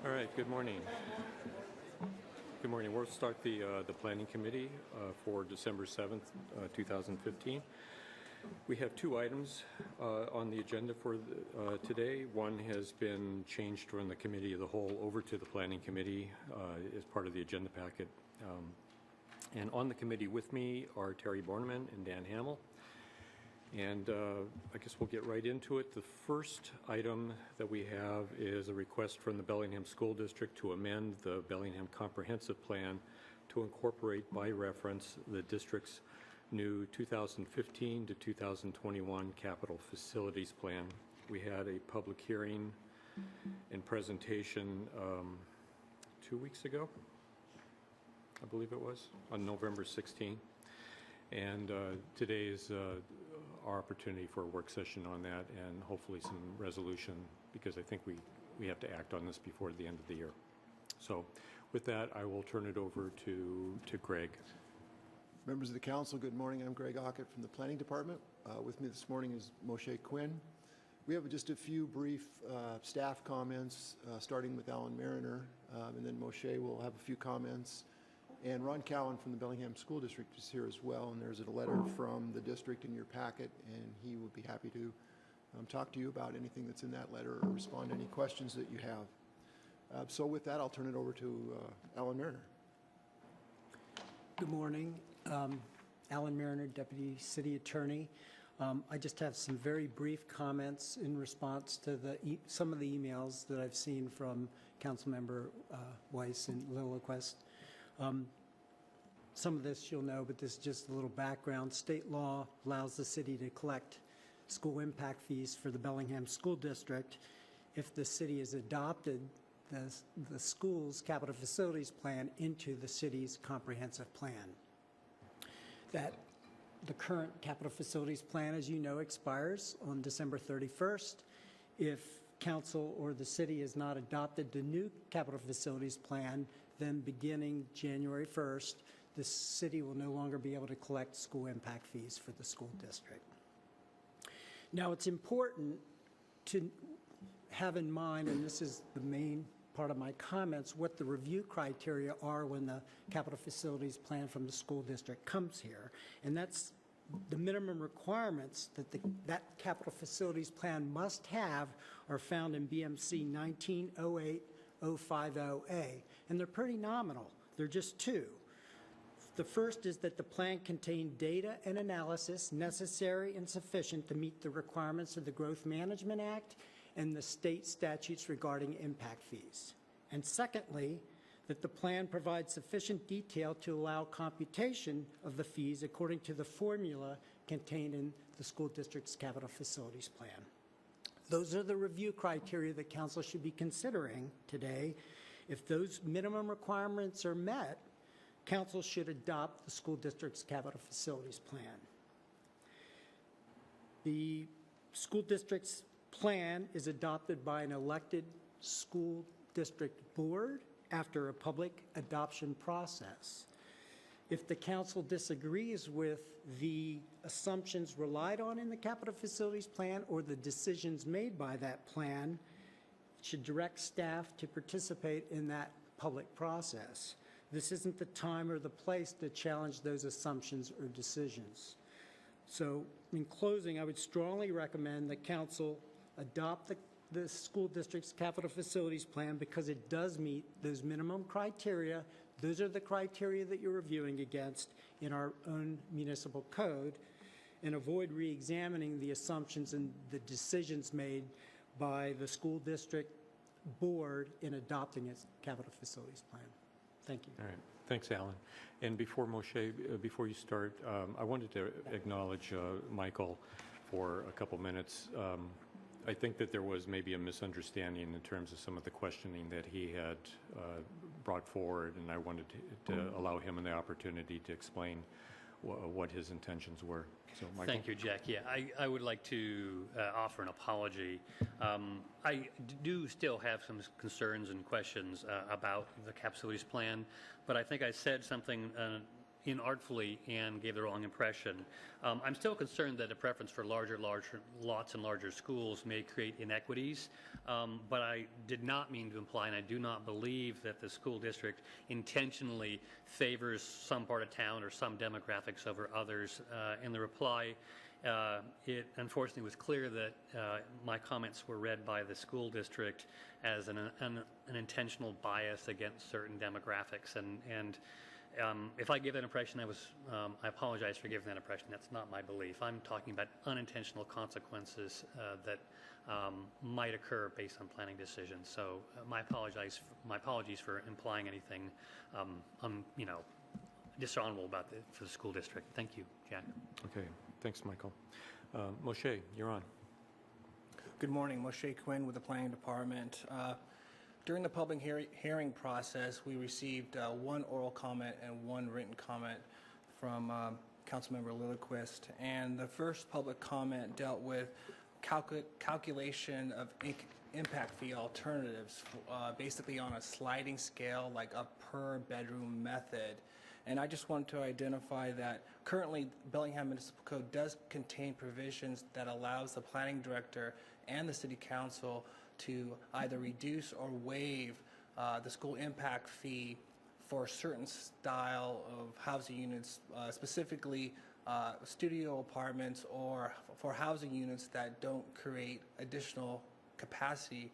All right, good morning. Good morning. We'll start the Planning Committee for December 7th, 2015. We have two items on the agenda for today. One has been changed from the Committee of the Whole over to the Planning Committee as part of the agenda packet. And on the committee with me are Terry Borneman and Dan Hamill. And I guess we'll get right into it. The first item that we have is a request from the Bellingham School District to amend the Bellingham Comprehensive Plan to incorporate by reference the district's new 2015 to 2021 Capital Facilities Plan. We had a public hearing and presentation 2 weeks ago, I believe it was, on November 16th. And today is our opportunity for a work session on that and hopefully some resolution, because I think we have to act on this before the end of the year. So with that, I will turn it over to Greg. Members of the council, good morning. I'm Greg Ockett from the Planning Department. With me this morning is Moshe Quinn. We have just a few brief staff comments, starting with Alan Mariner, and then Moshe will have a few comments. And Ron Cowan from the Bellingham School District is here as well, and there's a letter from the district in your packet, and he would be happy to talk to you about anything that's in that letter or respond to any questions that you have. So with that, I'll turn it over to Alan Mariner. Good morning. Alan Mariner, Deputy City Attorney. I just have some very brief comments in response to some of the emails that I've seen from Councilmember Weiss and Lilliquist. Some of this you'll know, but this is just a little background. State law allows the city to collect school impact fees for the Bellingham School District if the city has adopted the school's capital facilities plan into the city's comprehensive plan. That the current capital facilities plan, as you know, expires on December 31st. If council or the city has not adopted the new capital facilities plan, then beginning January 1st, the city will no longer be able to collect school impact fees for the school district. Now, it's important to have in mind, and this is the main part of my comments, what the review criteria are when the capital facilities plan from the school district comes here. And that's the minimum requirements that that capital facilities plan must have are found in BMC 1908-050A, and they're pretty nominal. They're just two. The first is that the plan contain data and analysis necessary and sufficient to meet the requirements of the Growth Management Act and the state statutes regarding impact fees. And secondly, that the plan provides sufficient detail to allow computation of the fees according to the formula contained in the school district's capital facilities plan. Those are the review criteria that council should be considering today. If those minimum requirements are met, council should adopt the school district's capital facilities plan. The school district's plan is adopted by an elected school district board after a public adoption process. If the council disagrees with the assumptions relied on in the capital facilities plan or the decisions made by that plan, it should direct staff to participate in that public process. This isn't the time or the place to challenge those assumptions or decisions. So in closing, I would strongly recommend that council adopt the school district's capital facilities plan because it does meet those minimum criteria. Those are the criteria that you're reviewing against in our own municipal code, and avoid re-examining the assumptions and the decisions made by the school district board in adopting its capital facilities plan. Thank you. All right. Thanks, Alan. And before Moshe, before you start, I wanted to acknowledge Michael for a couple minutes. I think that there was maybe a misunderstanding in terms of some of the questioning that he had brought forward, and I wanted to allow him the opportunity to explain what his intentions were. So, Michael. Thank you, Jack. Yeah, I would like to offer an apology. I do still have some concerns and questions about the cap facilities plan, but I think I said something inartfully and gave the wrong impression. I'm still concerned that a preference for larger lots and larger schools may create inequities, but I did not mean to imply, and I do not believe that the school district intentionally favors some part of town or some demographics over others. In the reply, it unfortunately was clear that my comments were read by the school district as an intentional bias against certain demographics, and if I give that impression, I apologize for giving that impression. That's not my belief. I'm talking about unintentional consequences that might occur based on planning decisions. So my apologies for implying anything dishonorable about for the school district. Thank you, Jack. Okay, thanks, Michael. Moshe, you're on. Good morning, Moshe Quinn with the Planning Department. During the public hearing process, we received one oral comment and one written comment from Councilmember Lillquist. And the first public comment dealt with calculation of impact fee alternatives, basically on a sliding scale, like a per bedroom method. And I just wanted to identify that currently Bellingham Municipal Code does contain provisions that allows the planning director and the city council to either reduce or waive the school impact fee for a certain style of housing units, specifically studio apartments or for housing units that don't create additional capacity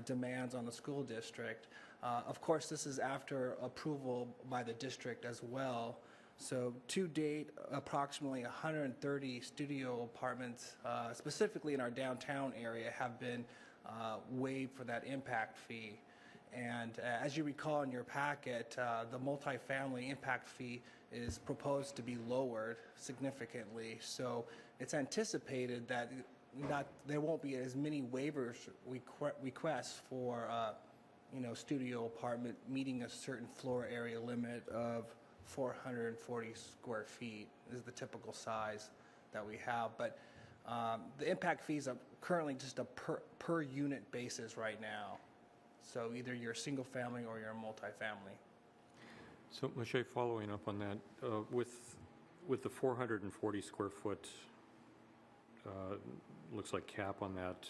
demands on the school district. Of course, this is after approval by the district as well. So to date, approximately 130 studio apartments, specifically in our downtown area, have been waived for that impact fee. And as you recall in your packet, the multifamily impact fee is proposed to be lowered significantly. So it's anticipated that there won't be as many waivers requests for studio apartment meeting a certain floor area limit of 440 square feet is the typical size that we have. But the impact fees are currently just a per unit basis right now. So either you're a single family or you're a multifamily. So, Moshe, following up on that, with the 440 square foot, looks like cap on that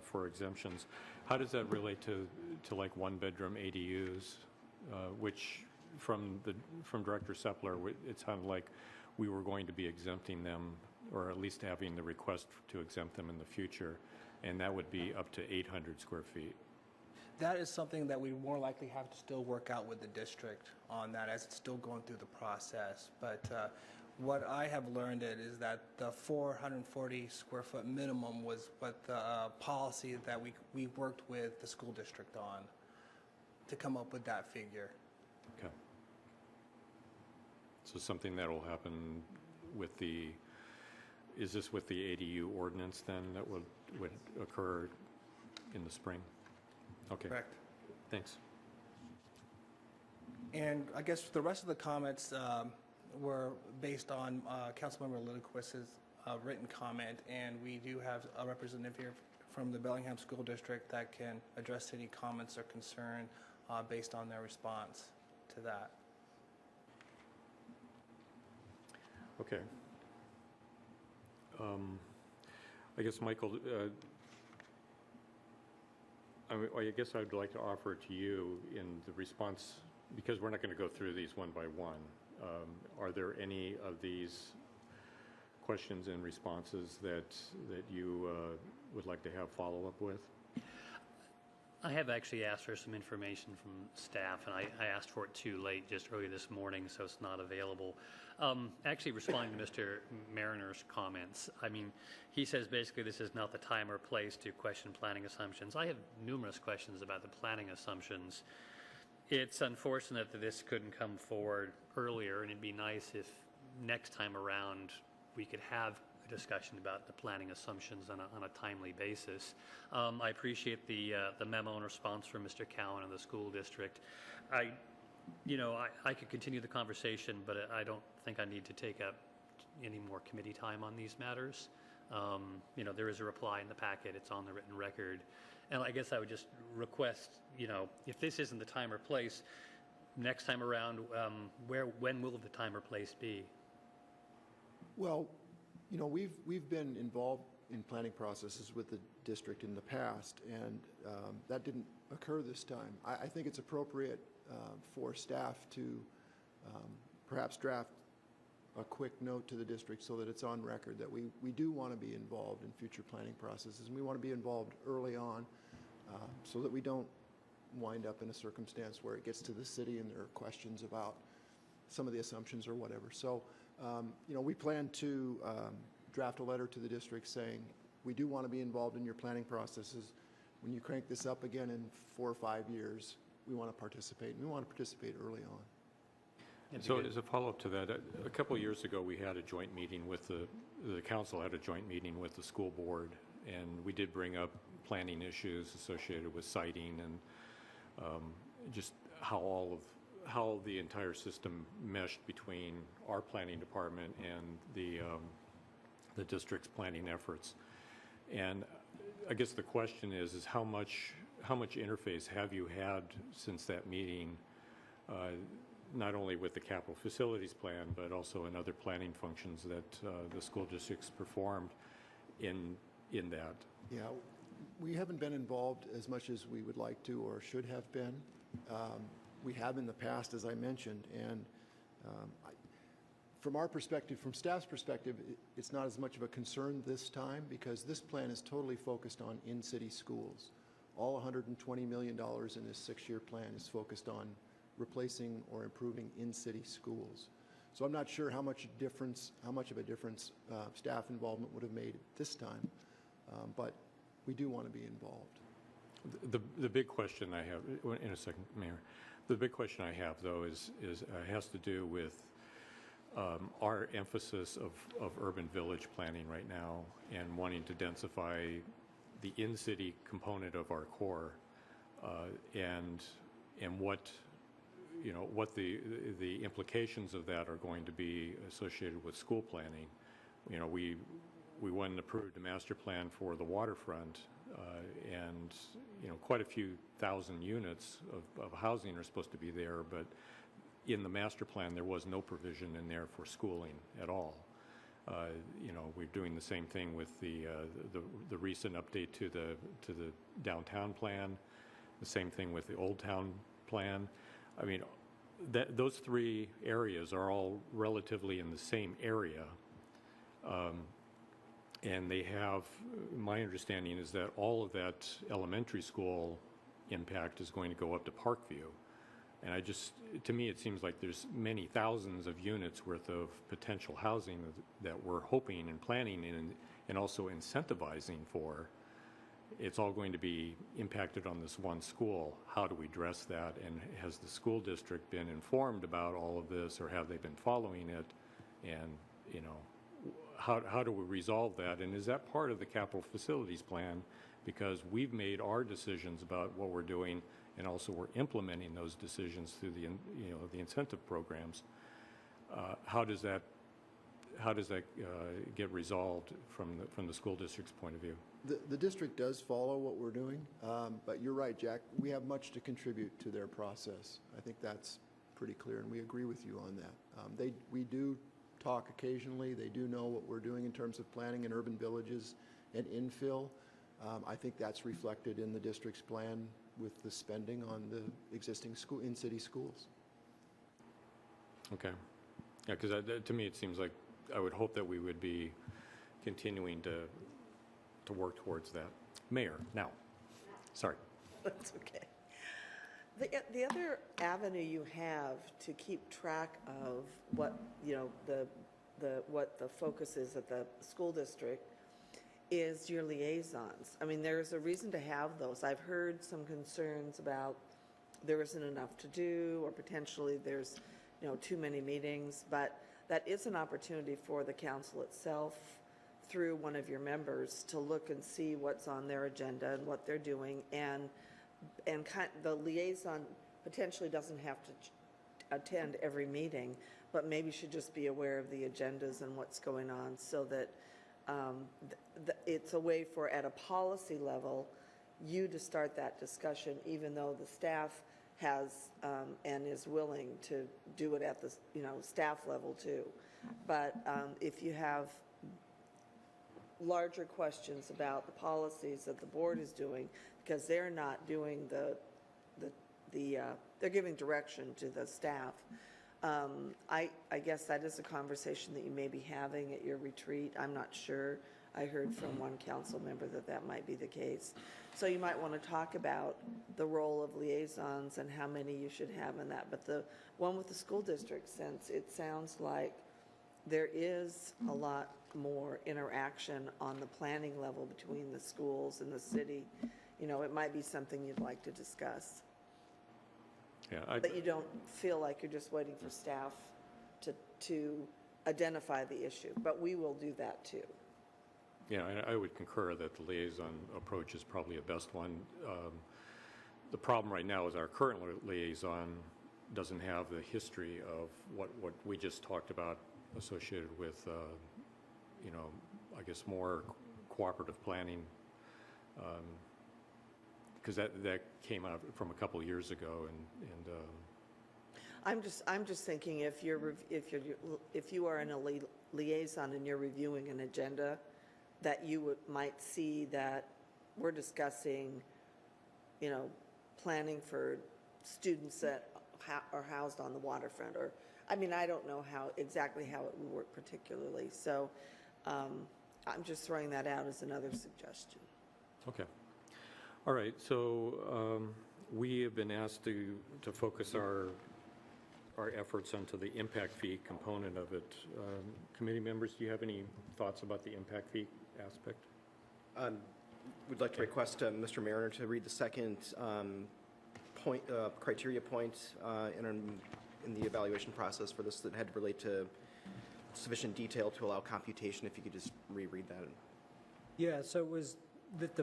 for exemptions, how does that relate to like one-bedroom ADUs, which from Director Sepler, it sounded like we were going to be exempting them, or at least having the request to exempt them in the future, and that would be up to 800 square feet. That is something that we more likely have to still work out with the district on that, as it's still going through the process. But what I have learned is that the 440 square foot minimum was what the policy that we worked with the school district on to come up with that figure. Okay. So something that will happen with is this with the ADU ordinance then that would occur in the spring? Okay. Correct. Thanks. And I guess the rest of the comments were based on Councilmember Lillquist's written comment, and we do have a representative here from the Bellingham School District that can address any comments or concern based on their response to that. Okay. I guess, Michael, I guess I'd like to offer to you in the response, because we're not going to go through these one by one. Are there any of these questions and responses that you would like to have follow-up with? I have actually asked for some information from staff, and I asked for it too late just early this morning, so it's not available. Actually, responding to Mr. Mariner's comments, I mean, he says basically this is not the time or place to question planning assumptions. I have numerous questions about the planning assumptions. It's unfortunate that this couldn't come forward earlier, and it'd be nice if next time around we could have a discussion about the planning assumptions on a timely basis. I appreciate the memo and response from Mr. Cowan and the school district. I could continue the conversation, but I don't think I need to take up any more committee time on these matters. There is a reply in the packet. It's on the written record. And I guess I would just request, if this isn't the time or place, next time around, when will the time or place be? Well, you know, we've been involved in planning processes with the district in the past, and that didn't occur this time. I think it's appropriate for staff to perhaps draft a quick note to the district so that it's on record that we do want to be involved in future planning processes, and we want to be involved early on so that we don't wind up in a circumstance where it gets to the city and there are questions about some of the assumptions or whatever. So, you know, we plan to draft a letter to the district saying we do want to be involved in your planning processes. When you crank this up again in 4 or 5 years, we want to participate, and we want to participate early on. So as a follow-up to that, a couple of years ago, we had a joint meeting with the council had a joint meeting with the school board, and we did bring up planning issues associated with siting and just how the entire system meshed between our planning department and the district's planning efforts. And I guess the question is how much interface have you had since that meeting, not only with the capital facilities plan, but also in other planning functions that the school districts performed in that? Yeah, we haven't been involved as much as we would like to or should have been. We have in the past, as I mentioned, and from our perspective, from staff's perspective, it's not as much of a concern this time because this plan is totally focused on in-city schools. All $120 million in this 6-year plan is focused on replacing or improving in-city schools. So I'm not sure how much of a difference staff involvement would have made this time, but we do want to be involved. The big question I have, in a second, Mayor, the big question I have, though, has to do with our emphasis of urban village planning right now and wanting to densify the in-city component of our core and what the implications of that are going to be associated with school planning. You know, we went and approved a master plan for the waterfront, and you know, quite a few thousand units of housing are supposed to be there, but in the master plan there was no provision in there for schooling at all. You know, we're doing the same thing with the recent update to the downtown plan, the same thing with the Old Town plan. I mean, those 3 areas are all relatively in the same area. And they have, my understanding is that all of that elementary school impact is going to go up to Parkview. And to me, it seems like there's many thousands of units worth of potential housing that we're hoping and planning and also incentivizing for. It's all going to be impacted on this one school. How do we address that? And has the school district been informed about all of this, or have they been following it? And, you know, how do we resolve that? And is that part of the capital facilities plan? Because we've made our decisions about what we're doing, and also we're implementing those decisions through the incentive programs. How does that get resolved from the school district's point of view? The district does follow what we're doing, but you're right, Jack. We have much to contribute to their process. I think that's pretty clear, and we agree with you on that. We do talk occasionally. They do know what we're doing in terms of planning in urban villages and infill. I think that's reflected in the district's plan with the spending on the existing in-city schools. Okay. Yeah, because to me it seems like I would hope that we would be continuing to work towards that. Mayor, now. Sorry. That's okay. The other avenue you have to keep track of what, you know, what the focus is at the school district is your liaisons. I mean, there's a reason to have those. I've heard some concerns about there isn't enough to do, or potentially there's, you know, too many meetings, but that is an opportunity for the council itself through one of your members to look and see what's on their agenda and what they're doing, and the liaison potentially doesn't have to attend every meeting, but maybe should just be aware of the agendas and what's going on, so that it's a way for, at a policy level, you to start that discussion, even though the staff has and is willing to do it at the, staff level too. But if you have larger questions about the policies that the board is doing, because they're not doing they're giving direction to the staff. I guess that is a conversation that you may be having at your retreat. I'm not sure. I heard from one council member that that might be the case. So you might want to talk about the role of liaisons and how many you should have in that. But the one with the school district, since it sounds like there is a lot more interaction on the planning level between the schools and the city, it might be something you'd like to discuss. Yeah, But you don't feel like you're just waiting for staff to identify the issue. But we will do that too. yeah, I would concur that the liaison approach is probably a best one. The problem right now is our current liaison doesn't have the history of what we just talked about associated with, I guess more cooperative planning, because that came out from a couple of years ago, and I'm just thinking if you are in a liaison and you're reviewing an agenda, that you might see that we're discussing, planning for students that are housed on the waterfront, or I don't know exactly how it would work particularly. So I'm just throwing that out as another suggestion. okay. All right, so we have been asked to focus our efforts onto the impact fee component of it. Committee members, do you have any thoughts about the impact fee aspect? Would like to request Mr. Mariner to read the second criteria point in the evaluation process for this that had to relate to sufficient detail to allow computation. If you could just reread that. Yeah, so it was that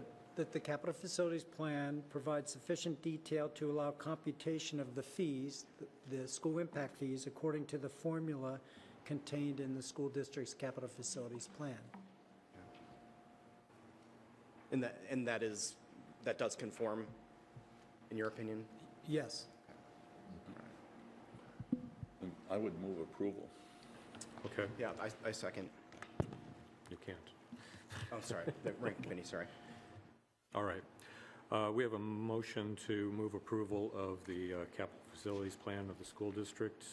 the capital facilities plan provides sufficient detail to allow computation of the fees, the school impact fees, according to the formula contained in the school district's capital facilities plan. And that does conform, in your opinion? Yes. I would move approval. Okay, Yeah, I second. you can't. Oh, sorry. The ranking committee, sorry. All right. We have a motion to move approval of the capital facilities plan of the school district,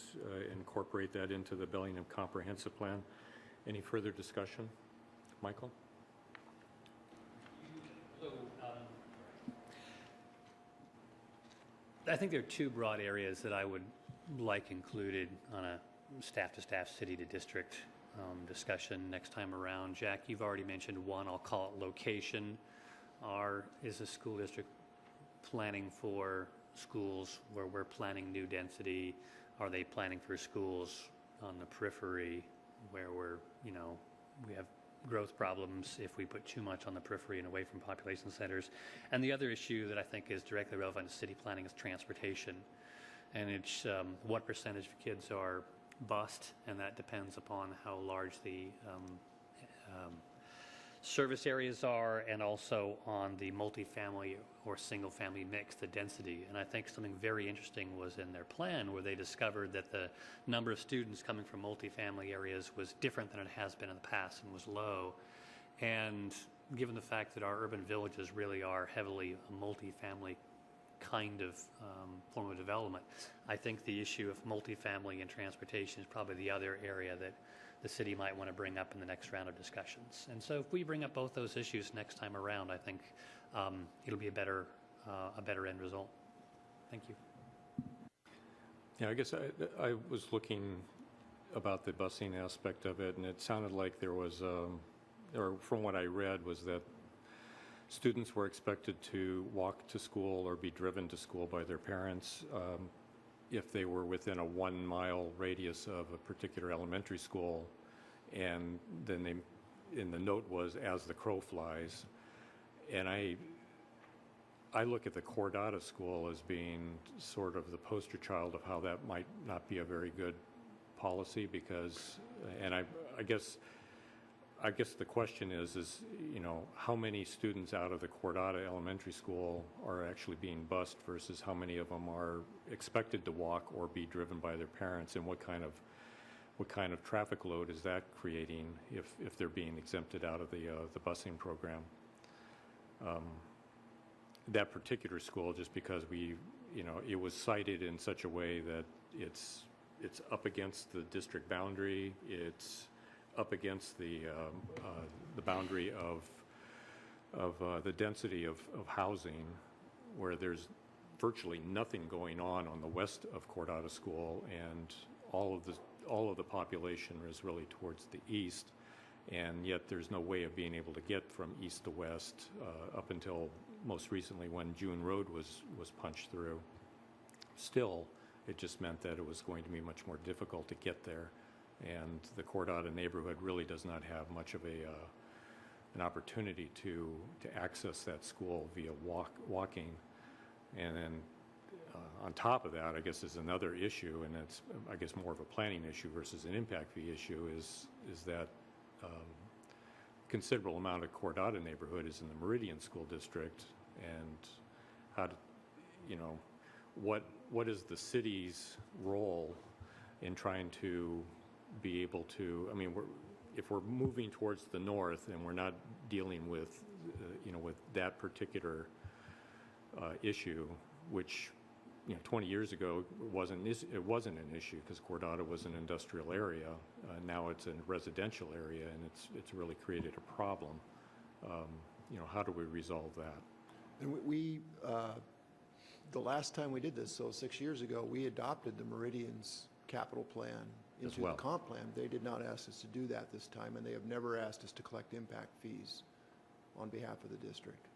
incorporate that into the Bellingham Comprehensive Plan. Any further discussion? Michael? I think there are two broad areas that I would like included on a staff-to-staff, city-to-district discussion next time around. Jack, you've already mentioned one. I'll call it location. Is the school district planning for schools where we're planning new density? Are they planning for schools on the periphery where we have growth problems if we put too much on the periphery and away from population centers? And the other issue that I think is directly relevant to city planning is transportation. And it's what percentage of kids are bused, and that depends upon how large the service areas are, and also on the multifamily or single-family mix, the density. And I think something very interesting was in their plan where they discovered that the number of students coming from multifamily areas was different than it has been in the past and was low. And given the fact that our urban villages really are heavily a multifamily kind of form of development, I think the issue of multifamily and transportation is probably the other area that the city might want to bring up in the next round of discussions. And so if we bring up both those issues next time around, I think it'll be a better end result. Thank you. Yeah, I guess I was looking about the busing aspect of it, and it sounded like there was, or from what I read, was that students were expected to walk to school or be driven to school by their parents if they were within a 1 mile radius of a particular elementary school. And then in the note was, as the crow flies. And I look at the Cordata School as being sort of the poster child of how that might not be a very good policy, because, and I guess I guess the question is, you know, how many students out of the Cordata Elementary School are actually being bused versus how many of them are expected to walk or be driven by their parents, and what kind of traffic load is that creating if they're being exempted out of the busing program? That particular school, just because it was cited in such a way that it's up against the district boundary, it's up against the boundary of the density of housing, where there's virtually nothing going on the west of Cordata School, and all of the population is really towards the east, and yet there's no way of being able to get from east to west up until most recently when June Road was punched through. Still, it just meant that it was going to be much more difficult to get there, and the Cordata neighborhood really does not have much of an opportunity to access that school via walking. And then on top of that, I guess is another issue, and it's I guess more of a planning issue versus an impact fee issue, is that considerable amount of Cordata neighborhood is in the Meridian School District, and how to, what is the city's role in trying to be able to, if we're moving towards the north and we're not dealing with, with that particular issue, which 20 years ago it wasn't an issue because Cordata was an industrial area. Now it's a residential area, and it's really created a problem. How do we resolve that? And we the last time we did this, so 6 years ago, we adopted the Meridian's capital plan As into well. the comp plan. They did not ask us to do that this time, and they have never asked us to collect impact fees on behalf of the district.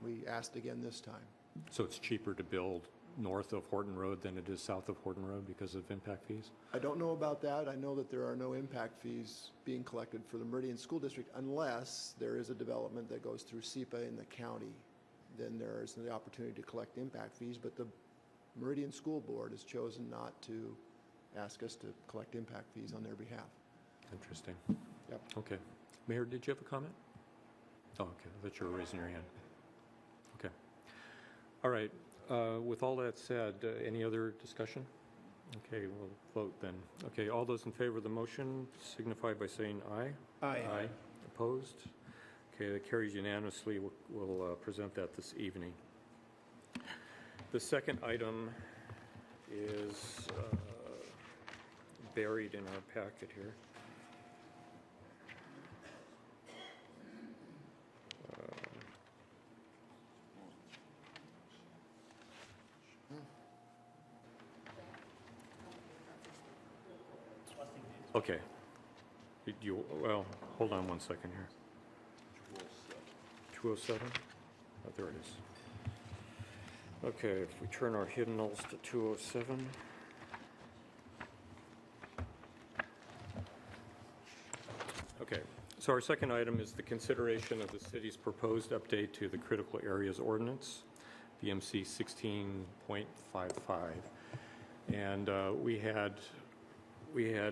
We asked again this time. So it's cheaper to build north of Horton Road than it is south of Horton Road because of impact fees? I don't know about that. I know that there are no impact fees being collected for the Meridian School District unless there is a development that goes through SEPA in the county. Then there is the opportunity to collect impact fees, but the Meridian School Board has chosen not to ask us to collect impact fees on their behalf. Interesting. Yep. Okay. Mayor, did you have a comment? Oh, okay. I thought you were raising your hand. Okay. All right. With all that said, any other discussion? Okay, we'll vote then. Okay, all those in favor of the motion signify by saying aye. Aye. Aye. Opposed? Okay, that carries unanimously. We'll present that this evening. The second item is buried in our packet here. Okay. Well, hold on one second here. 207? Oh, there it is. Okay, if we turn our hidden nulls to 207. Okay, so our second item is the consideration of the city's proposed update to the critical areas ordinance, BMC 16.55. And we had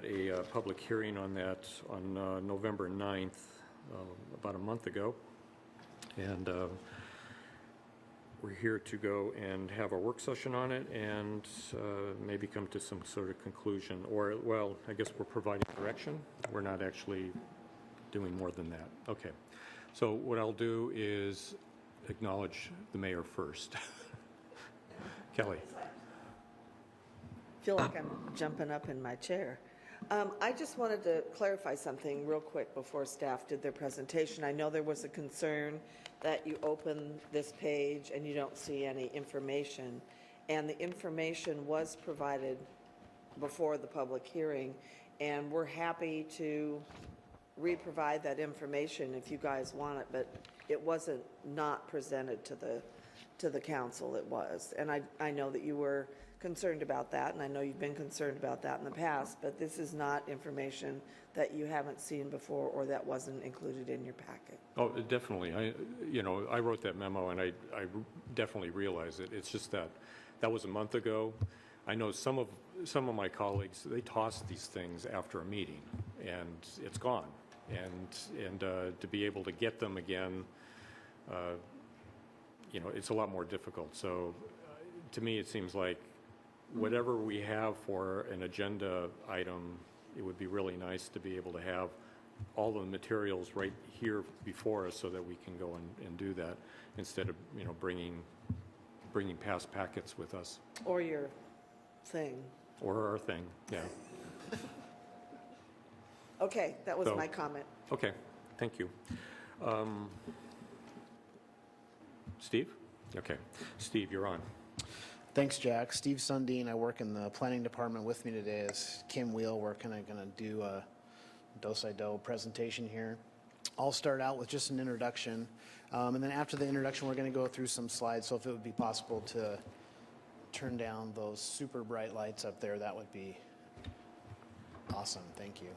a public hearing on that on November 9th, about a month ago. And we're here to go and have a work session on it and maybe come to some sort of conclusion. Or, well, I guess we're providing direction. We're not actually doing more than that. Okay. So what I'll do is acknowledge the mayor first. Kelly. Feel like I'm jumping up in my chair. I just wanted to clarify something real quick before staff did their presentation. I know there was a concern that you open this page and you don't see any information, and the information was provided before the public hearing, and we're happy to re-provide that information if you guys want it, but it wasn't not presented to the council. It was, and I know that you were concerned about that, and I know you've been concerned about that in the past, but this is not information that you haven't seen before or that wasn't included in your packet. Oh, definitely. I wrote that memo, and I definitely realize it. It's just that was a month ago. I know some of my colleagues, they toss these things after a meeting, and it's gone. and to be able to get them again, it's a lot more difficult. So to me, it seems like whatever we have for an agenda item, it would be really nice to be able to have all the materials right here before us so that we can go and do that instead of, bringing past packets with us. Or your thing. Or our thing, yeah. Okay, that was So- my comment. Okay, thank you. Steve? Okay. Steve, you're on. Thanks, Jack. Steve Sundin. I work in the planning department. With me today is Kim Wheel. We're kind of going to do a do-si-do presentation here. I'll start out with just an introduction, and then after the introduction, we're going to go through some slides. So if it would be possible to turn down those super bright lights up there, that would be awesome. Thank you.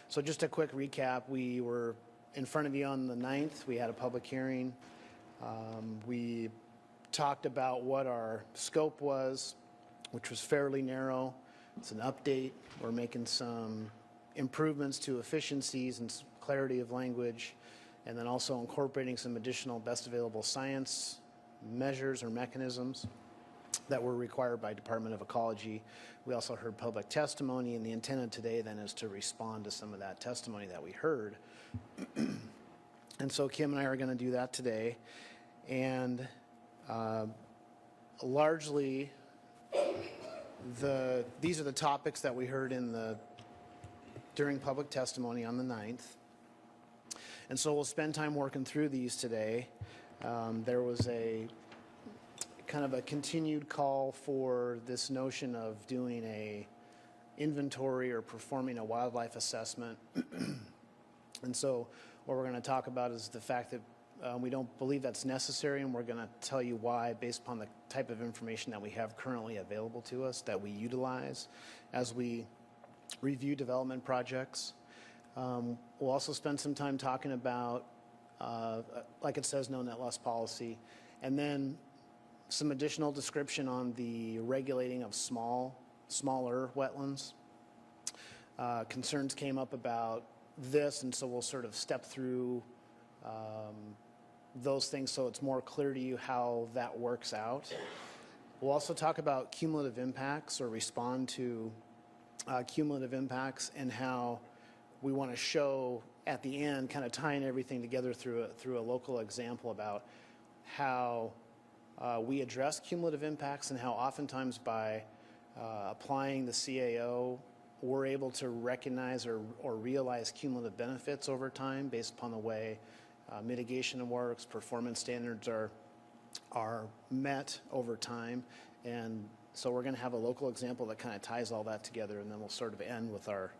So just a quick recap. We were in front of you on the 9th. We had a public hearing. We talked about what our scope was, which was fairly narrow. It's an update. We're making some improvements to efficiencies and clarity of language, and then also incorporating some additional best available science measures or mechanisms that were required by Department of Ecology. We also heard public testimony, and the intent of today then is to respond to some of that testimony that we heard. And so Kim and I are going to do that today. And largely, these are the topics that we heard during public testimony on the 9th. And so we'll spend time working through these today. There was a kind of a continued call for this notion of doing a inventory or performing a wildlife assessment. And so what we're going to talk about is the fact that we don't believe that's necessary, and we're going to tell you why based upon the type of information that we have currently available to us that we utilize as we review development projects. We'll also spend some time talking about, like it says, no net loss policy, and then some additional description on the regulating of smaller wetlands. Concerns came up about this, and so we'll sort of step through those things so it's more clear to you how that works out. We'll also talk about cumulative impacts or respond to cumulative impacts and how we want to show at the end, kind of tying everything together through a local example about how we address cumulative impacts and how oftentimes by applying the CAO, we're able to recognize or realize cumulative benefits over time based upon the way mitigation works, performance standards are met over time. And so we're going to have a local example that kind of ties all that together, and then we'll sort of end with our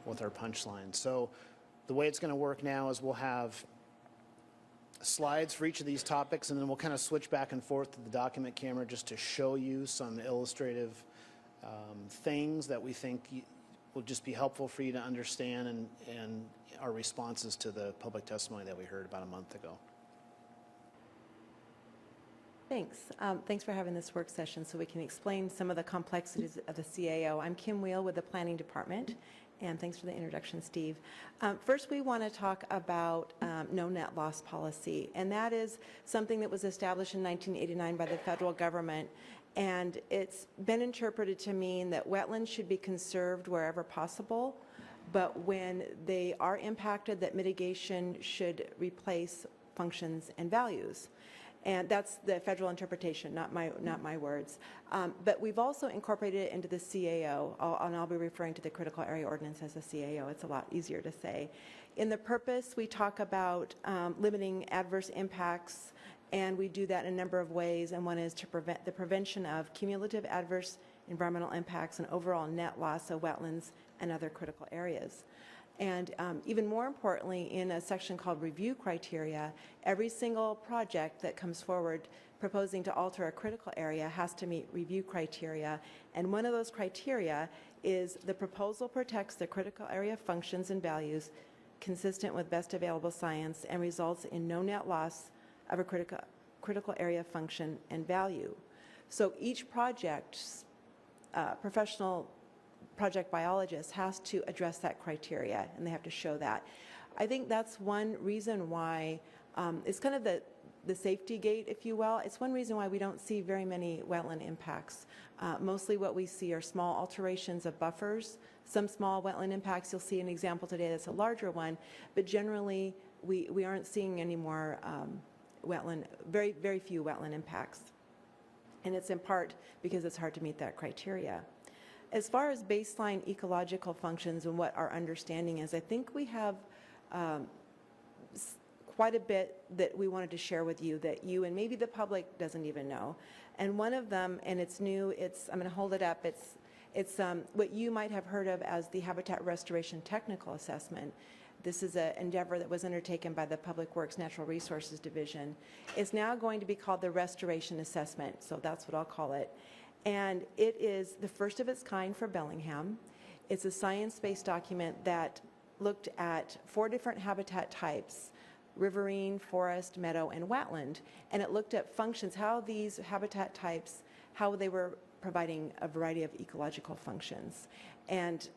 punchline. So the way it's going to work now is we'll have slides for each of these topics, and then we'll kind of switch back and forth to the document camera just to show you some illustrative things that we think will just be helpful for you to understand and our responses to the public testimony that we heard about a month ago. Thanks. Thanks for having this work session so we can explain some of the complexities of the CAO. I'm Kim Wheel with the Planning Department, and thanks for the introduction, Steve. First, we want to talk about no net loss policy, and that is something that was established in 1989 by the federal government, and it's been interpreted to mean that wetlands should be conserved wherever possible, but when they are impacted, that mitigation should replace functions and values. And that's the federal interpretation, not my words. But we've also incorporated it into the CAO, and I'll be referring to the Critical Area Ordinance as a CAO. It's a lot easier to say. In the purpose, we talk about limiting adverse impacts, and we do that in a number of ways. And one is to prevent the prevention of cumulative adverse environmental impacts and overall net loss of wetlands and other critical areas. And even more importantly, in a section called review criteria, every single project that comes forward proposing to alter a critical area has to meet review criteria. And one of those criteria is the proposal protects the critical area functions and values consistent with best available science and results in no net loss of a critical area function and value. So each project's professional project biologist has to address that criteria, and they have to show that. I think that's one reason why it's kind of the safety gate, if you will. It's one reason why we don't see very many wetland impacts. Mostly what we see are small alterations of buffers. Some small wetland impacts, you'll see an example today that's a larger one, but generally we aren't seeing any more very, very few wetland impacts. And it's in part because it's hard to meet that criteria. As far as baseline ecological functions and what our understanding is, I think we have quite a bit that we wanted to share with you that you and maybe the public doesn't even know. And one of them, and it's new, I'm going to hold it up, it's what you might have heard of as the Habitat Restoration Technical Assessment. This is an endeavor that was undertaken by the Public Works Natural Resources Division. It's now going to be called the Restoration Assessment, so that's what I'll call it. And it is the first of its kind for Bellingham. It's a science-based document that looked at 4 different habitat types: riverine, forest, meadow, and wetland. And it looked at functions, how these habitat types, how they were providing a variety of ecological functions. And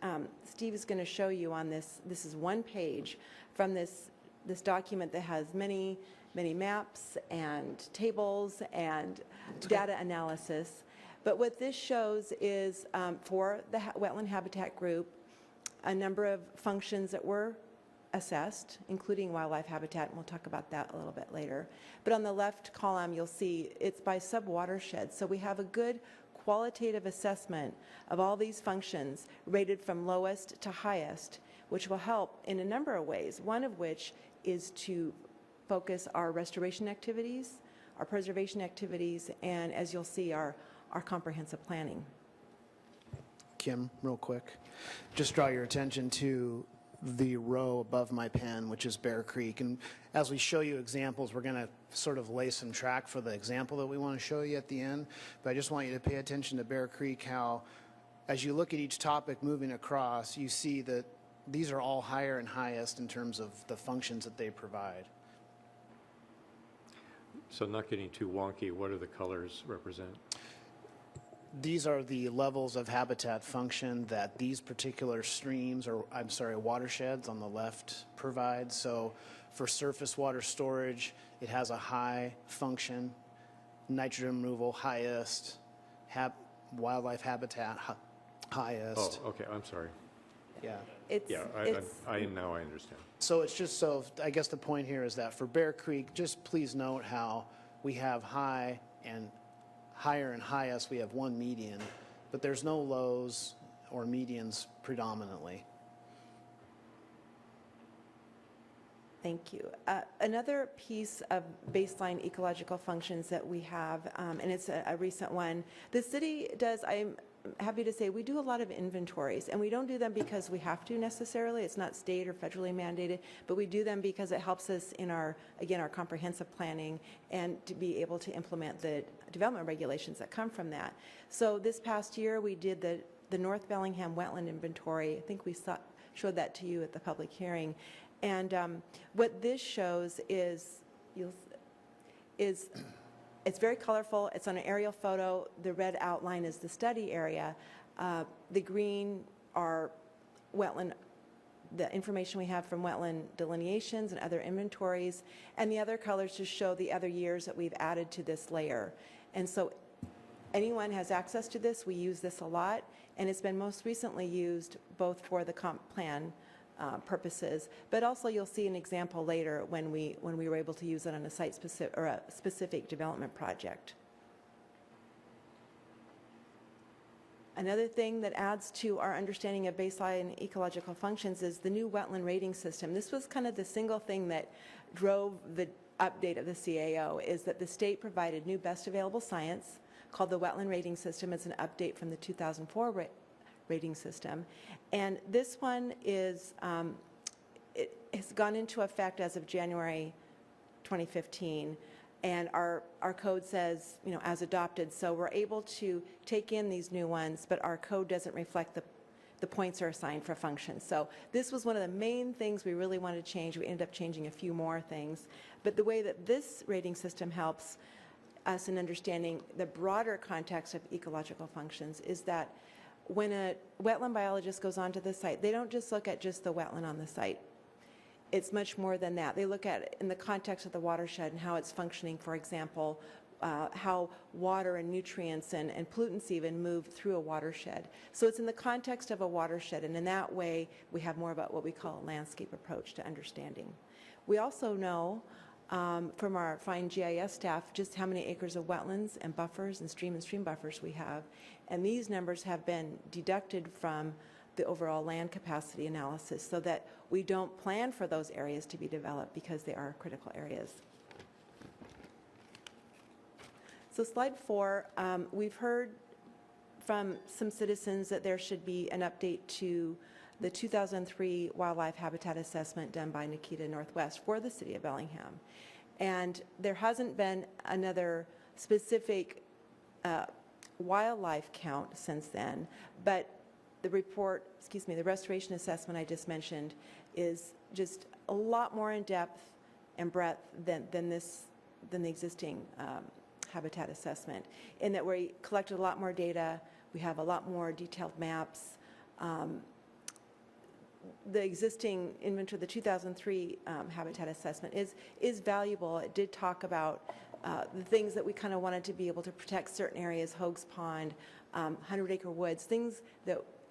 Steve is going to show you on this. This is one page from this document that has many, many maps and tables and data analysis. But what this shows is for the wetland habitat group, a number of functions that were assessed, including wildlife habitat, and we'll talk about that a little bit later. But on the left column, you'll see it's by sub-watershed. So we have a good qualitative assessment of all these functions rated from lowest to highest, which will help in a number of ways, one of which is to focus our restoration activities, our preservation activities, and as you'll see, our comprehensive planning. Kim, real quick, just draw your attention to the row above my pen, which is Bear Creek. And as we show you examples, we're going to sort of lay some track for the example that we want to show you at the end. But I just want you to pay attention to Bear Creek, how as you look at each topic moving across, you see that these are all higher and highest in terms of the functions that they provide. So not getting too wonky, what do the colors represent? These are the levels of habitat function that these particular streams, or I'm sorry, watersheds on the left provide. So for surface water storage, it has a high function, nitrogen removal highest, wildlife habitat highest. Oh, okay, I'm sorry. Yeah. Yeah, now I understand. So it's just so, I guess the point here is that for Bear Creek, just please note how we have high and higher and highest, we have one median, but there's no lows or medians predominantly. Thank you. Another piece of baseline ecological functions that we have, and it's a recent one, the city does, I'm happy to say, we do a lot of inventories, and we don't do them because we have to necessarily. It's not state or federally mandated, but we do them because it helps us in our comprehensive planning and to be able to implement the development regulations that come from that. So this past year, we did the North Bellingham Wetland Inventory. I think we showed that to you at the public hearing. And what this shows is it's very colorful. It's on an aerial photo. The red outline is the study area. The green are wetland, the information we have from wetland delineations and other inventories. And the other colors just show the other years that we've added to this layer. And so anyone has access to this. We use this a lot. And it's been most recently used both for the comp plan purposes, but also you'll see an example later when we were able to use it on a site-specific or a specific development project. Another thing that adds to our understanding of baseline ecological functions is the new wetland rating system. This was kind of the single thing that drove the update of the CAO, is that the state provided new best available science called the wetland rating system. It's an update from the 2004 rating system. And this one is, it has gone into effect as of January 2015. And our code says, as adopted. So we're able to take in these new ones, but our code doesn't reflect the points are assigned for functions. So this was one of the main things we really wanted to change. We ended up changing a few more things. But the way that this rating system helps us in understanding the broader context of ecological functions is that when a wetland biologist goes onto the site, they don't just look at just the wetland on the site. It's much more than that. They look at it in the context of the watershed and how it's functioning, for example, how water and nutrients and pollutants even move through a watershed. So it's in the context of a watershed, and in that way, we have more about what we call a landscape approach to understanding. We also know from our fine GIS staff just how many acres of wetlands and buffers and stream buffers we have, and these numbers have been deducted from the overall land capacity analysis so that we don't plan for those areas to be developed because they are critical areas. So slide 4, we've heard from some citizens that there should be an update to the 2003 wildlife habitat assessment done by Nikita Northwest for the city of Bellingham. And there hasn't been another specific wildlife count since then, but the report, the restoration assessment I just mentioned is just a lot more in depth and breadth than the existing habitat assessment, in that we collected a lot more data, we have a lot more detailed maps. The existing inventory, the 2003 habitat assessment is valuable. It did talk about the things that we kind of wanted to be able to protect certain areas, Hoag's Pond, 100-acre woods,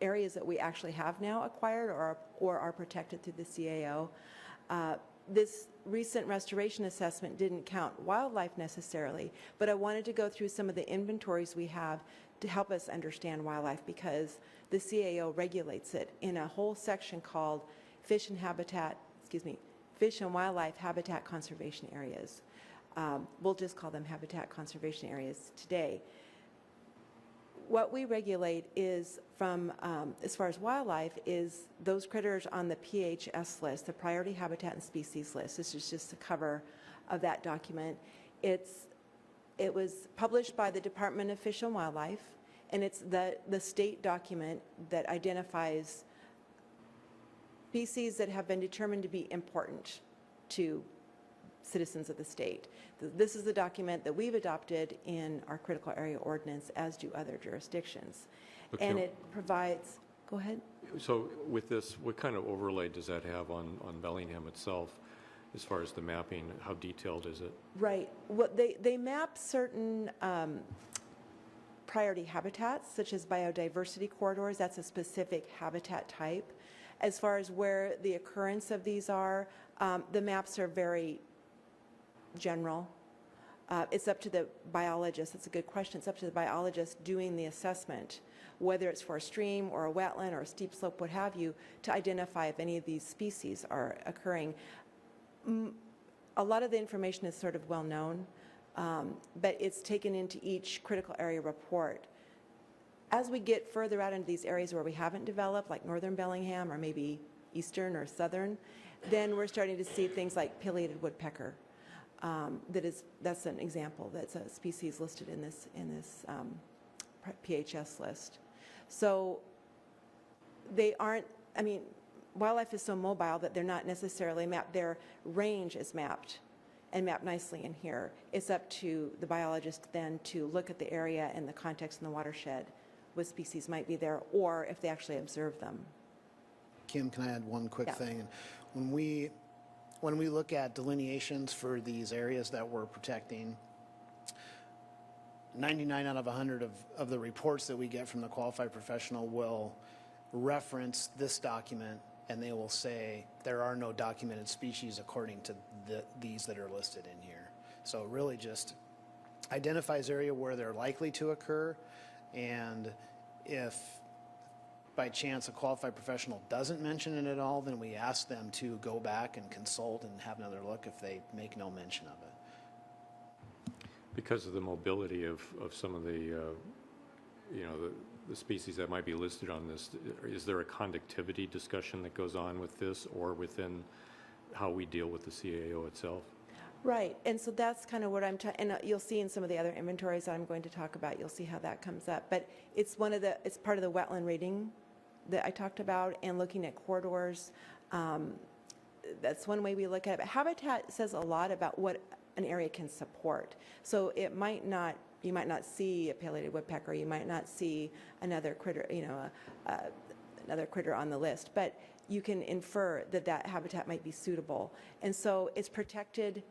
areas that we actually have now acquired or are protected through the CAO. This recent restoration assessment didn't count wildlife necessarily, but I wanted to go through some of the inventories we have to help us understand wildlife, because the CAO regulates it in a whole section called Fish and Wildlife Habitat Conservation Areas. We'll just call them habitat conservation areas today. What we regulate is from, as far as wildlife, is those critters on the PHS list, the Priority Habitat and Species List. This is just the cover of that document. It was published by the Department of Fish and Wildlife, and it's the state document that identifies species that have been determined to be important to citizens of the state. This is the document that we've adopted in our critical area ordinance, as do other jurisdictions. Okay. And it provides, go ahead. So with this, what kind of overlay does that have on Bellingham itself as far as the mapping? How detailed is it? Right. What they map certain priority habitats, such as biodiversity corridors. That's a specific habitat type. As far as where the occurrence of these are, the maps are very general. It's up to the biologist. That's a good question. It's up to the biologist doing the assessment, whether it's for a stream or a wetland or a steep slope, what have you, to identify if any of these species are occurring. A lot of the information is sort of well known, but it's taken into each critical area report. As we get further out into these areas where we haven't developed, like northern Bellingham or maybe eastern or southern, then we're starting to see things like pileated woodpecker. That's an example. That's a species listed in this PHS list. So they aren't. I mean, wildlife is so mobile that they're not necessarily mapped. Their range is mapped and mapped nicely in here. It's up to the biologist then to look at the area and the context in the watershed, what species might be there, or if they actually observe them. Kim, can I add one quick Yeah. thing? When we look at delineations for these areas that we're protecting, 99 out of 100 of the reports that we get from the qualified professional will reference this document, and they will say there are no documented species according to these that are listed in here. So it really just identifies area where they're likely to occur, and if by chance a qualified professional doesn't mention it at all, then we ask them to go back and consult and have another look if they make no mention of it. Because of the mobility of some of the, the species that might be listed on this, is there a conductivity discussion that goes on with this or within how we deal with the CAO itself? Right, and so that's kind of what I'm and you'll see in some of the other inventories that I'm going to talk about, you'll see how that comes up. But it's part of the wetland rating that I talked about, and looking at corridors. that's one way we look at it. But habitat says a lot about what an area can support. So it might not, you might not see a pileated woodpecker, you might not see another critter, another critter on the list, but you can infer that that habitat might be suitable. And so it's protected,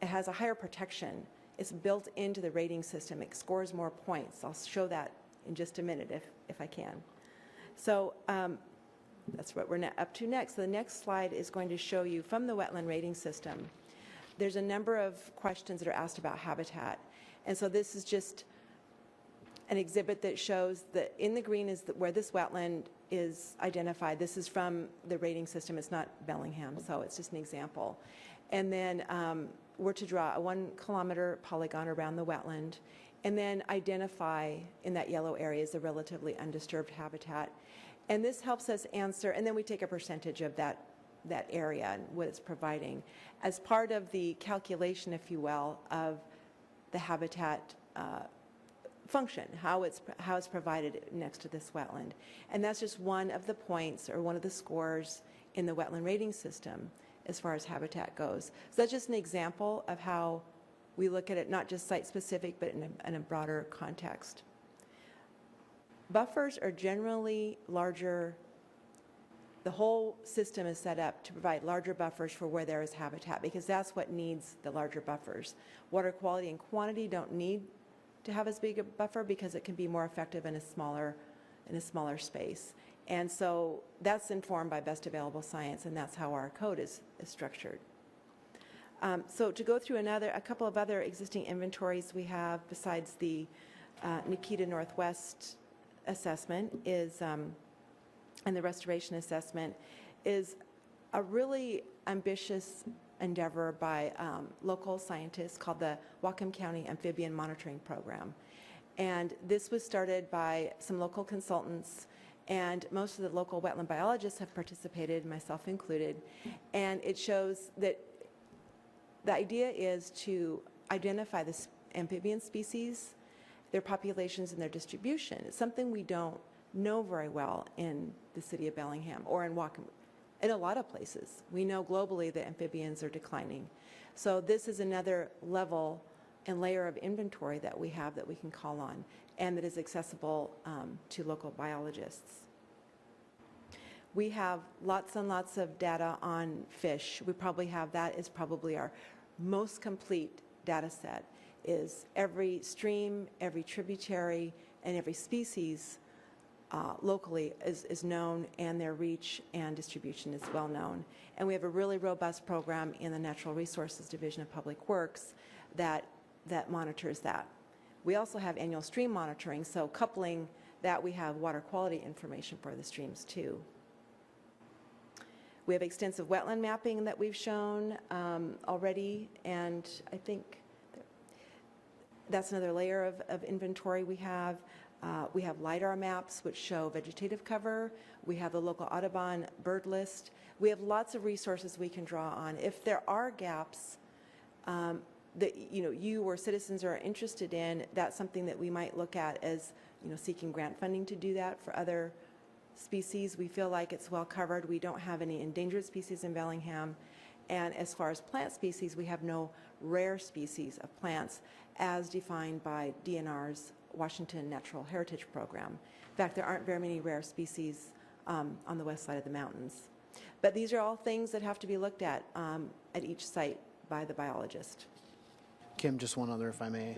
it has a higher protection. It's built into the rating system. It scores more points. I'll show that in just a minute if I can. So that's what we're up to next. The next slide is going to show you from the wetland rating system. There's a number of questions that are asked about habitat. And so this is just an exhibit that shows that in the green is where this wetland is identified. This is from the rating system. It's not Bellingham, so it's just an example. And then we're to draw a 1 kilometer polygon around the wetland and then identify in that yellow area as the relatively undisturbed habitat. And this helps us answer, and then we take a percentage of that area and what it's providing as part of the calculation, if you will, of the habitat function, how it's provided next to this wetland. And that's just one of the points or one of the scores in the wetland rating system as far as habitat goes. So that's just an example of how we look at it, not just site-specific, but in a broader context. Buffers are generally larger. The whole system is set up to provide larger buffers for where there is habitat because that's what needs the larger buffers. Water quality and quantity don't need to have as big a buffer because it can be more effective in a smaller space. And so that's informed by best available science, and that's how our code is structured. So to go through a couple of other existing inventories we have besides the Nikita Northwest assessment is, and the restoration assessment is a really ambitious endeavor by local scientists called the Whatcom County Amphibian Monitoring Program. And this was started by some local consultants, and most of the local wetland biologists have participated, myself included. And it shows that the idea is to identify the amphibian species, their populations, and their distribution. It's something we don't know very well in the city of Bellingham or in Whatcom. In a lot of places. We know globally that amphibians are declining. So this is another level and layer of inventory that we have that we can call on and that is accessible to local biologists. We have lots and lots of data on fish. We probably have, that is probably our most complete data set, is every stream, every tributary, and every species locally is known, and their reach and distribution is well known. And we have a really robust program in the Natural Resources Division of Public Works that monitors that. We also have annual stream monitoring, so coupling that, we have water quality information for the streams too. We have extensive wetland mapping that we've shown already, and I think that's another layer of inventory we have. We have LIDAR maps which show vegetative cover. We have the local Audubon bird list. We have lots of resources we can draw on. If there are gaps that you or citizens are interested in, that's something that we might look at as seeking grant funding to do that for other species. We feel like it's well covered. We don't have any endangered species in Bellingham. And as far as plant species, we have no rare species of plants as defined by DNR's Washington Natural Heritage Program. In fact, there aren't very many rare species on the west side of the mountains. But these are all things that have to be looked at each site by the biologist. Kim, just one other, if I may.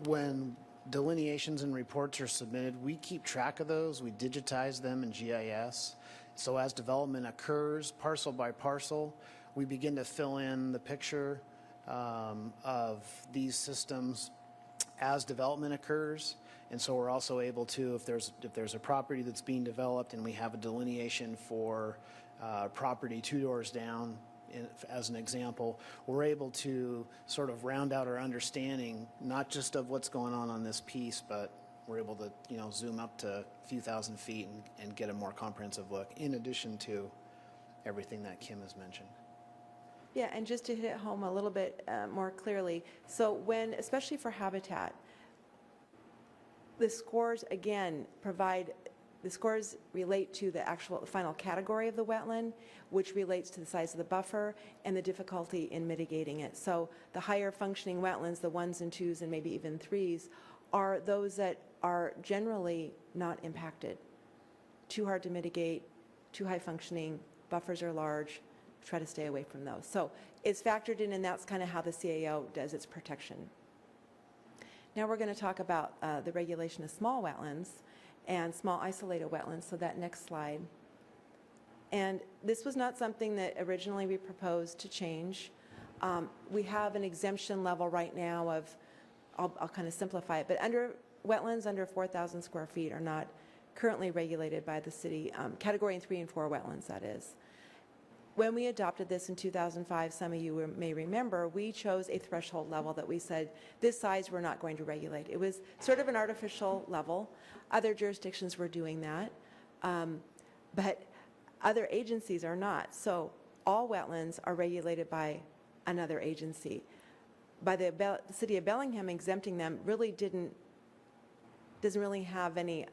When delineations and reports are submitted, we keep track of those. We digitize them in GIS. So as development occurs, parcel by parcel, we begin to fill in the picture of these systems as development occurs. And so we're also able to, if there's a property that's being developed and we have a delineation for property 2 doors down, as an example, we're able to sort of round out our understanding, not just of what's going on this piece, but we're able to zoom up to a few thousand feet and get a more comprehensive look, in addition to everything that Kim has mentioned. Yeah, and just to hit it home a little bit more clearly, so especially for habitat, the scores, again, provide The scores relate to the actual final category of the wetland, which relates to the size of the buffer and the difficulty in mitigating it. So the higher functioning wetlands, the 1s and 2s and maybe even 3s, are those that are generally not impacted. Too hard to mitigate, too high functioning, buffers are large, try to stay away from those. So it's factored in, and that's kind of how the CAO does its protection. Now we're going to talk about the regulation of small wetlands and small isolated wetlands, so that next slide. And this was not something that originally we proposed to change. We have an exemption level right now of, I'll kind of simplify it, but wetlands under 4,000 square feet are not currently regulated by the city, category 3 and 4 wetlands, that is. When we adopted this in 2005, some of you may remember, we chose a threshold level that we said, this size we're not going to regulate. It was sort of an artificial level. Other jurisdictions were doing that, but other agencies are not. So all wetlands are regulated by another agency. By the city of Bellingham exempting them really doesn't really have any,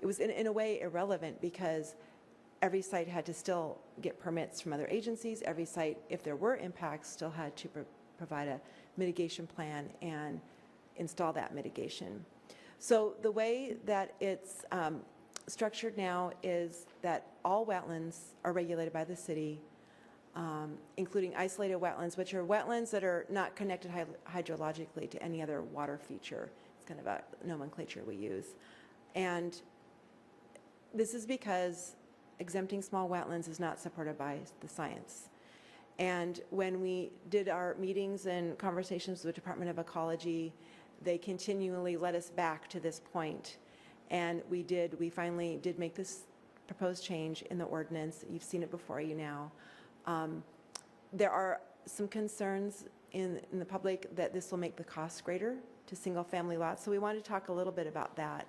it was in a way irrelevant because every site had to still get permits from other agencies. Every site, if there were impacts, still had to provide a mitigation plan and install that mitigation. So the way that it's structured now is that all wetlands are regulated by the city, including isolated wetlands, which are wetlands that are not connected hydrologically to any other water feature. It's kind of a nomenclature we use. And this is because exempting small wetlands is not supported by the science. And when we did our meetings and conversations with the Department of Ecology, they continually led us back to this point. And we finally did make this proposed change in the ordinance. You've seen it before you now. There are some concerns in the public that this will make the cost greater to single family lots. So we wanted to talk a little bit about that.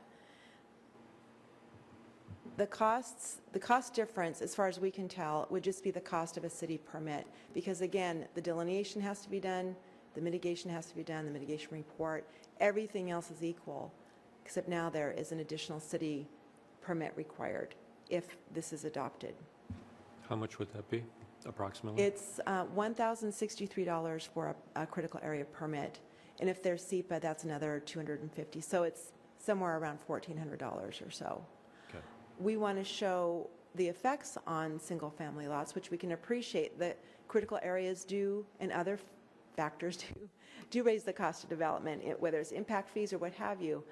The cost difference, as far as we can tell, would just be the cost of a city permit. Because again, the delineation has to be done, the mitigation has to be done, the mitigation report, everything else is equal, except now there is an additional city permit required if this is adopted. How much would that be, approximately? It's $1,063 for a critical area permit. And if there's SEPA, that's another $250. So it's somewhere around $1,400 or so. Okay. We want to show the effects on single-family lots, which we can appreciate that critical areas do, and other factors do raise the cost of development, whether it's impact fees or what have you.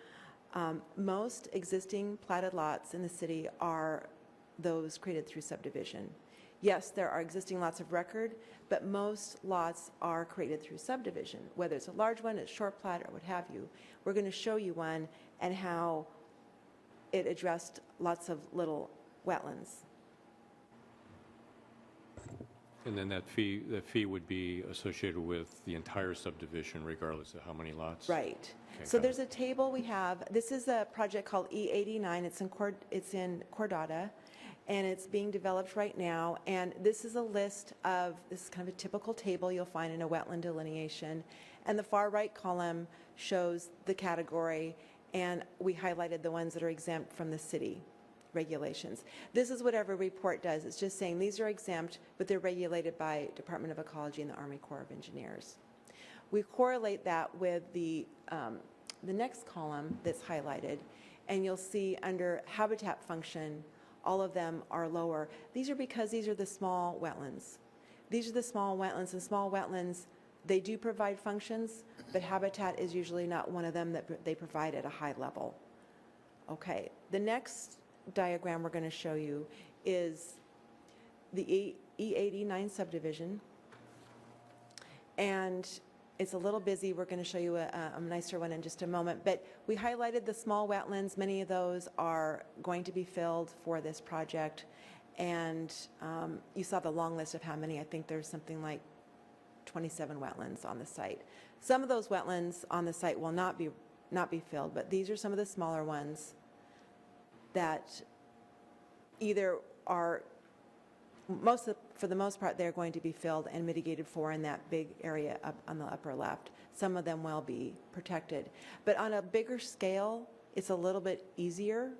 Most existing platted lots in the city are those created through subdivision. Yes, there are existing lots of record, but most lots are created through subdivision, whether it's a large one, a short plat, or what have you. We're going to show you one and how it addressed lots of little wetlands. And then that fee would be associated with the entire subdivision, regardless of how many lots? Right. Okay, So got there's it. a table we have. This is a project called E89. It's in Cordata, and it's being developed right now. And this is a list of, this is kind of a typical table you'll find in a wetland delineation. And the far right column shows the category, and we highlighted the ones that are exempt from the city regulations. This is what every report does. It's just saying these are exempt, but they're regulated by Department of Ecology and the Army Corps of Engineers. We correlate that with the next column that's highlighted, and you'll see under habitat function, all of them are lower. These are because these are the small wetlands. These are the small wetlands, and small wetlands, they do provide functions, but habitat is usually not one of them that they provide at a high level. Okay, the next diagram we're going to show you is the E89 subdivision, and it's a little busy. We're going to show you a nicer one in just a moment, but we highlighted the small wetlands. Many of those are going to be filled for this project, and you saw the long list of how many. I think there's something like 27 wetlands on the site. Some of those wetlands on the site will not be filled, but these are some of the smaller ones that either are, for the most part, they're going to be filled and mitigated for in that big area up on the upper left. Some of them will be protected. But on a bigger scale, it's a little bit easier.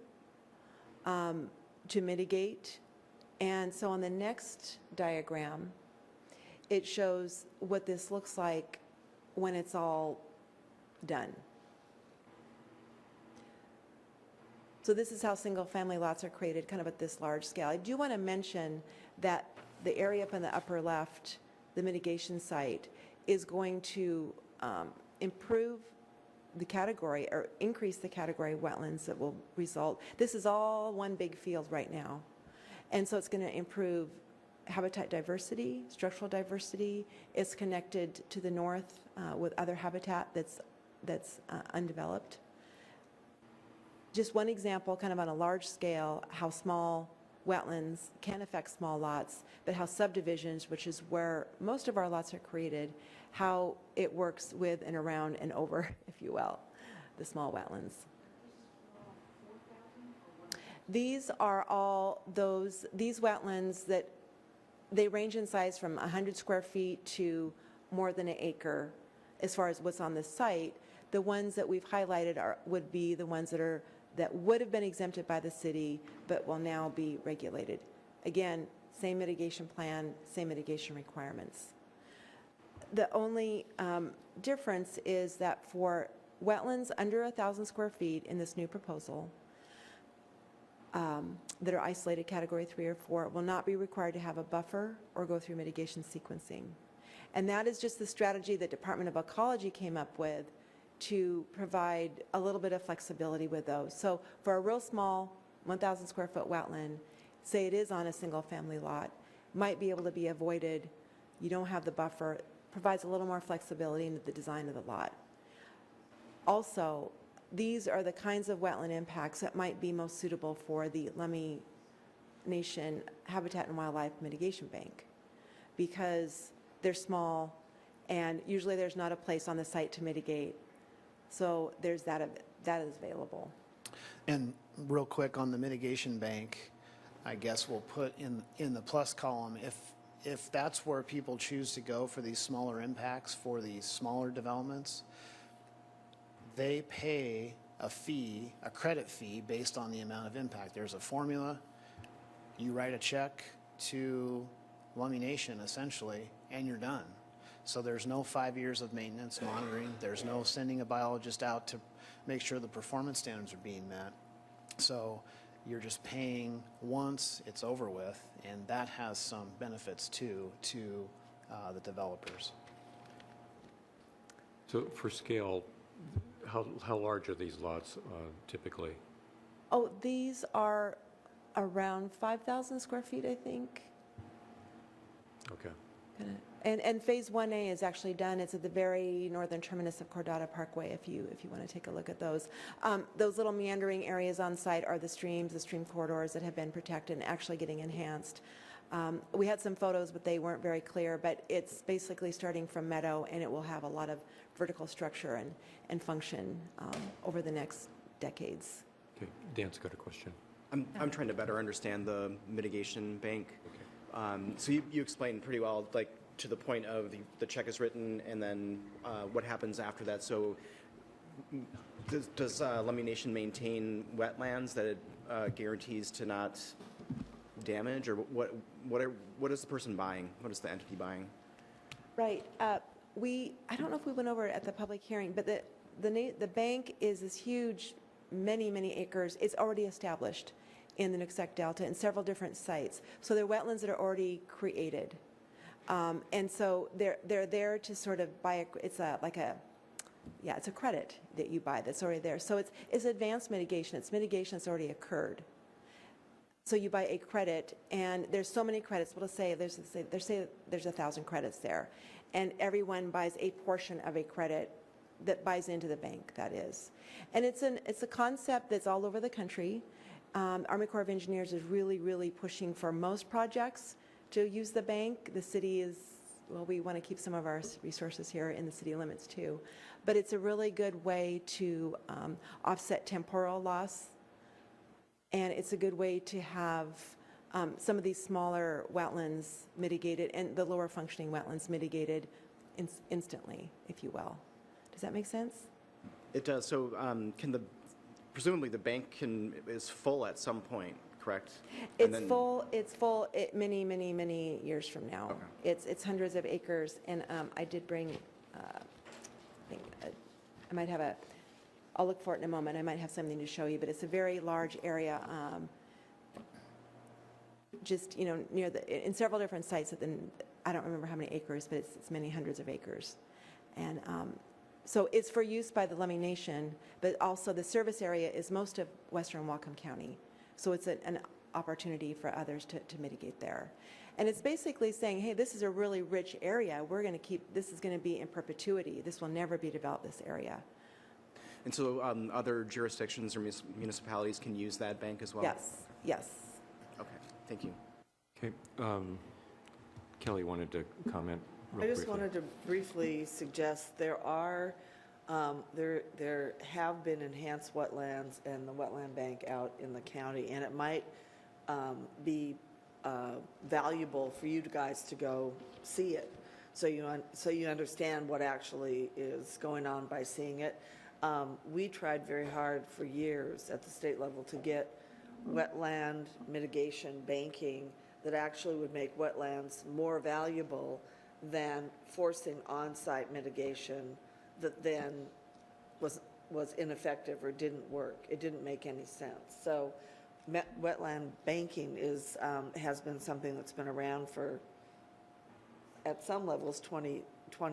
to mitigate. And so on the next diagram, it shows what this looks like when it's all done. So this is how single-family lots are created, kind of at this large scale. I do want to mention that the area up in the upper left, the mitigation site, is going to improve the category or increase the category of wetlands that will result. This is all one big field right now. And so it's going to improve habitat diversity, structural diversity. It's connected to the north with other habitat that's undeveloped. Just one example, kind of on a large scale, how small wetlands can affect small lots, but how subdivisions, which is where most of our lots are created, how it works with and around and over, if you will, the small wetlands. These are all these wetlands that they range in size from 100 square feet to more than an acre as far as what's on the site. The ones that we've highlighted would be the ones that would have been exempted by the city but will now be regulated. Again, same mitigation plan, same mitigation requirements. The only difference is that for wetlands under 1,000 square feet in this new proposal that are isolated category 3 or 4 will not be required to have a buffer or go through mitigation sequencing. And that is just the strategy that Department of Ecology came up with to provide a little bit of flexibility with those. So for a real small 1,000 square foot wetland, say it is on a single family lot, might be able to be avoided. You don't have the buffer, provides a little more flexibility in the design of the lot. Also, these are the kinds of wetland impacts that might be most suitable for the Lummi Nation Habitat and Wildlife Mitigation Bank because they're small and usually there's not a place on the site to mitigate. So there's that is available. And real quick on the mitigation bank, I guess we'll put in the plus column, if that's where people choose to go for these smaller impacts, for these smaller developments, they pay a fee, a credit fee, based on the amount of impact. There's a formula. You write a check to Lummi Nation, essentially, and you're done. So there's no 5 years of maintenance monitoring. There's no sending a biologist out to make sure the performance standards are being met. So you're just paying once, it's over with, and that has some benefits too to the developers. So for scale, how large are these lots typically? Oh, these are around 5,000 square feet, I think. Okay. And phase 1A is actually done. It's at the very northern terminus of Cordata Parkway if you want to take a look at those. Those little meandering areas on site are the stream corridors that have been protected and actually getting enhanced. We had some photos, but they weren't very clear, but it's basically starting from meadow, and it will have a lot of vertical structure and function over the next decades. Okay, Dan's got a question. I'm trying to better understand the mitigation bank. So you explained pretty well, like to the point of the check is written and then what happens after that. So does Lummi Nation maintain wetlands that it guarantees to not damage, or what is the person buying? What is the entity buying? Right. I don't know if we went over it at the public hearing, but the bank is this huge, many acres. It's already established in the Nooksack Delta in several different sites. So they're wetlands that are already created. And so they're there to sort of buy it's a credit that you buy that's already there. So it's advanced mitigation. It's mitigation that's already occurred. So you buy a credit, and there's so many credits. We'll say there's 1,000 credits there, and everyone buys a portion of a credit that buys into the bank. That is, and it's a concept that's all over the country. Army Corps of Engineers is really pushing for most projects to use the bank. The city is, well, we want to keep some of our resources here in the city limits too. But it's a really good way to offset temporal loss. And it's a good way to have some of these smaller wetlands mitigated and the lower functioning wetlands mitigated instantly, if you will. Does that make sense? It does. So can the presumably the bank is full at some point, correct? And It's then- full many, many, many years from now. Okay. It's hundreds of acres, and I did bring, I think, I might have I'll look for it in a moment. I might have something to show you, but it's a very large area, just, near in several different sites I don't remember how many acres, but it's many hundreds of acres. And so it's for use by the Lummi Nation, but also the service area is most of western Whatcom County. So it's an opportunity for others to mitigate there. And it's basically saying, hey, this is a really rich area. We're going to this is going to be in perpetuity. This will never be developed, this area. And so other jurisdictions or municipalities can use that bank as well? Yes. Okay, thank you. Okay. Kelly wanted to comment real I just briefly. wanted to briefly suggest there have been enhanced wetlands and the wetland bank out in the county, and it might be valuable for you guys to go see it, so you understand what actually is going on by seeing it. We tried very hard for years at the state level to get wetland mitigation banking that actually would make wetlands more valuable than forcing on-site mitigation that then was ineffective or didn't work. It didn't make any sense. So wetland banking has been something that's been around for, at some levels, 20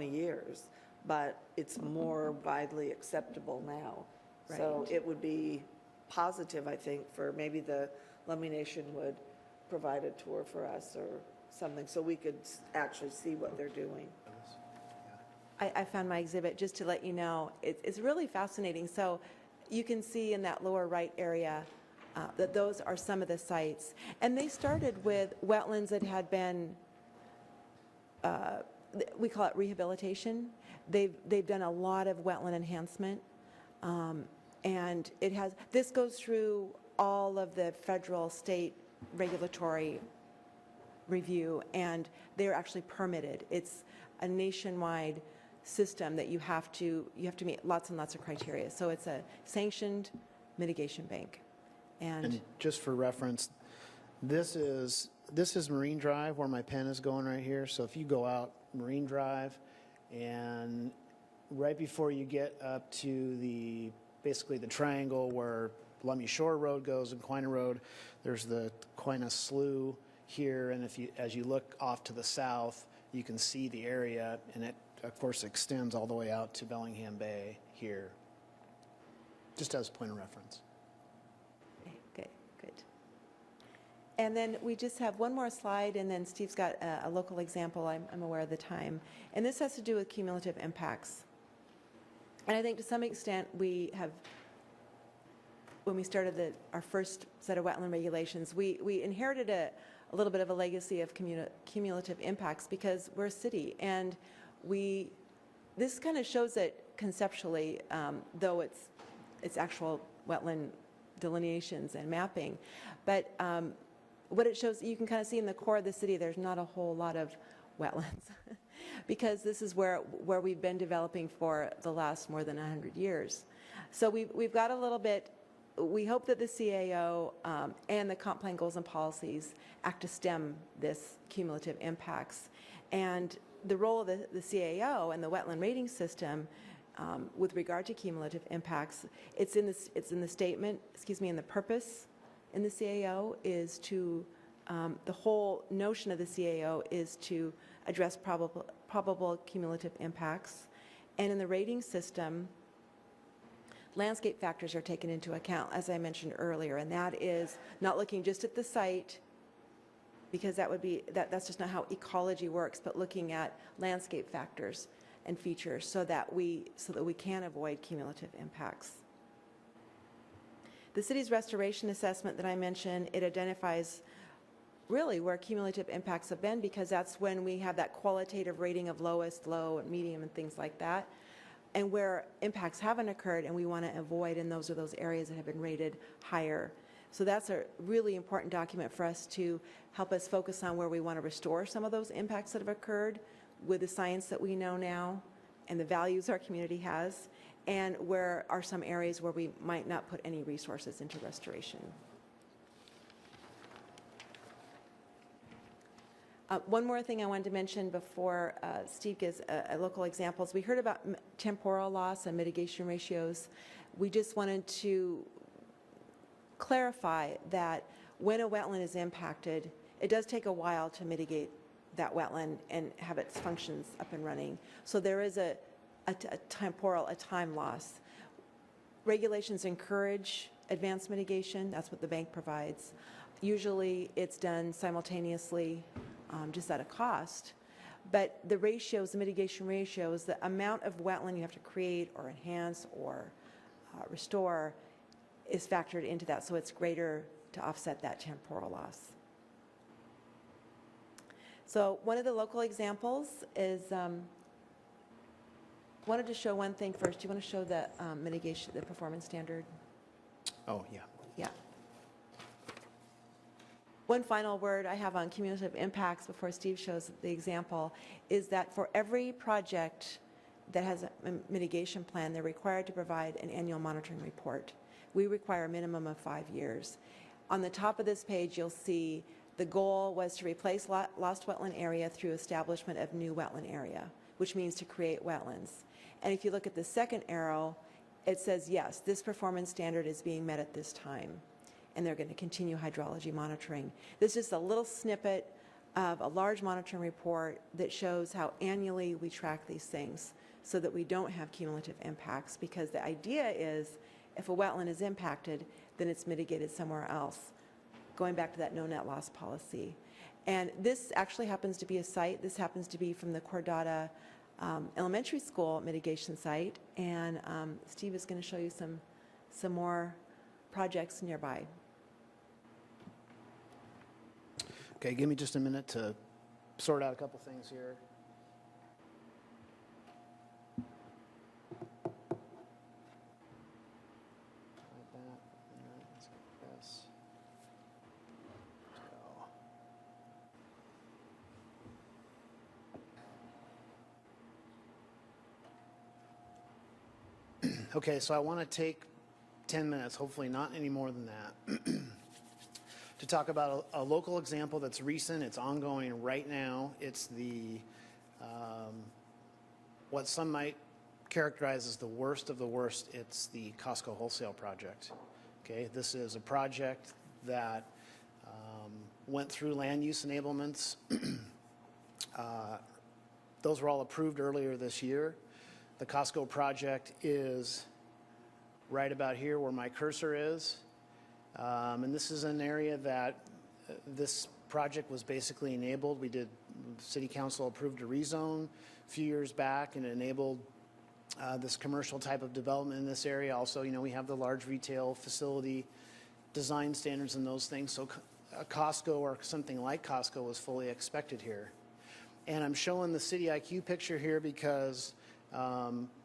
years, but it's more widely acceptable now. Right. So it would be positive, I think, for maybe the Lummi Nation would provide a tour for us or something, so we could actually see what they're doing. I found my exhibit just to let you know. It's really fascinating. So you can see in that lower right area that those are some of the sites. And they started with wetlands that had been, we call it rehabilitation. They've done a lot of wetland enhancement. And this goes through all of the federal, state regulatory review, and they're actually permitted. It's a nationwide system that you have to meet lots and lots of criteria. So it's a sanctioned mitigation bank. And just for reference, this is Marine Drive where my pen is going right here. So if you go out Marine Drive, and right before you get up to basically the triangle where Lummi Shore Road goes and Quina Road, there's the Quina Slough here, and as you look off to the south, you can see the area, and it of course extends all the way out to Bellingham Bay here, just as a point of reference. Okay, good. And then we just have one more slide, and then Steve's got a local example. I'm aware of the time. And this has to do with cumulative impacts. And I think to some extent we have, when we started our first set of wetland regulations, we inherited a little bit of a legacy of cumulative impacts because we're a city. And this kind of shows it conceptually, though it's actual wetland delineations and mapping. But what it shows, you can kind of see in the core of the city, there's not a whole lot of wetlands because this is where we've been developing for the last more than 100 years. So we've got a little bit. We hope that the CAO and the comp plan goals and policies act to stem this cumulative impacts. And the role of the CAO and the wetland rating system with regard to cumulative impacts, it's in the statement, in the purpose in the CAO is to, the whole notion of the CAO is to address probable cumulative impacts. And in the rating system, landscape factors are taken into account, as I mentioned earlier, and that is not looking just at the site, because that's just not how ecology works, but looking at landscape factors and features so that we can avoid cumulative impacts. The city's restoration assessment that I mentioned, it identifies really where cumulative impacts have been, because that's when we have that qualitative rating of lowest, low, and medium, and things like that, and where impacts haven't occurred and we want to avoid, and those are those areas that have been rated higher. So that's a really important document for us to help us focus on where we want to restore some of those impacts that have occurred with the science that we know now and the values our community has, and where are some areas where we might not put any resources into restoration. One more thing I wanted to mention before Steve gives local examples. We heard about temporal loss and mitigation ratios. We just wanted to clarify that when a wetland is impacted, it does take a while to mitigate that wetland and have its functions up and running. So there is a time loss. Regulations encourage advanced mitigation. That's what the bank provides. Usually it's done simultaneously, just at a cost. But the ratios, the mitigation ratios, the amount of wetland you have to create or enhance or restore is factored into that, so it's greater to offset that temporal loss. So one of the local examples is, wanted to show one thing first. Do you want to show the mitigation, the performance standard? Oh, yeah. Yeah. One final word I have on cumulative impacts before Steve shows the example is that for every project that has a mitigation plan, they're required to provide an annual monitoring report. We require a minimum of 5 years. On the top of this page, you'll see the goal was to replace lost wetland area through establishment of new wetland area, which means to create wetlands. And if you look at the second arrow, it says, yes, this performance standard is being met at this time, and they're going to continue hydrology monitoring. This is a little snippet of a large monitoring report that shows how annually we track these things so that we don't have cumulative impacts, because the idea is if a wetland is impacted, then it's mitigated somewhere else, going back to that no net loss policy. And this actually happens to be a site. This happens to be from the Cordata Elementary School mitigation site, and Steve is going to show you some more projects nearby. Okay, give me just a minute to sort out a couple things here. Like that. All right, let's get this. Let's go. Okay, so I want to take 10 minutes, hopefully not any more than that, to talk about a local example that's recent. It's ongoing right now. It's the what some might characterize as the worst of the worst. It's the Costco wholesale project. Okay, this is a project that went through land use enablements. Those were all approved earlier this year. The Costco project is right about here where my cursor is. And this is an area that this project was basically enabled. City Council approved a rezone a few years back and enabled this commercial type of development in this area. Also, we have the large retail facility design standards and those things. So a Costco or something like Costco was fully expected here. And I'm showing the City IQ picture here because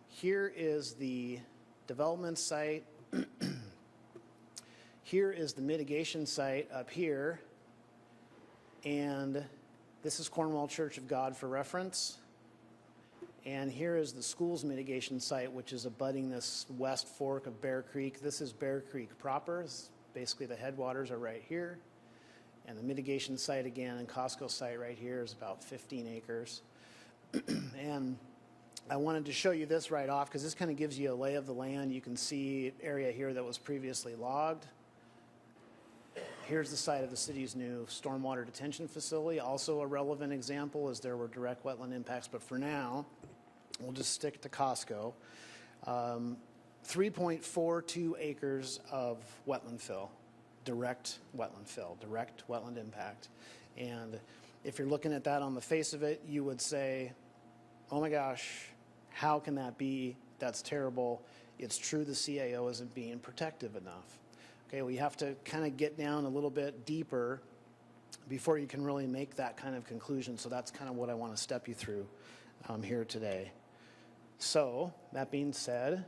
here is the development site. Here is the mitigation site up here, and this is Cornwall Church of God for reference. And here is the school's mitigation site, which is abutting this west fork of Bear Creek. This is Bear Creek proper. Basically, the headwaters are right here. And the mitigation site again, and Costco site right here is about 15 acres. And I wanted to show you this right off because this kind of gives you a lay of the land. You can see area here that was previously logged. Here's the site of the city's new stormwater detention facility. Also a relevant example as there were direct wetland impacts, but for now, we'll just stick to Costco. 3.42 acres of wetland fill, direct wetland fill, direct wetland impact. And if you're looking at that on the face of it, you would say, oh my gosh, how can that be? That's terrible. It's true the CAO isn't being protective enough. Okay, we have to kind of get down a little bit deeper before you can really make that kind of conclusion. So that's kind of what I want to step you through here today. So that being said,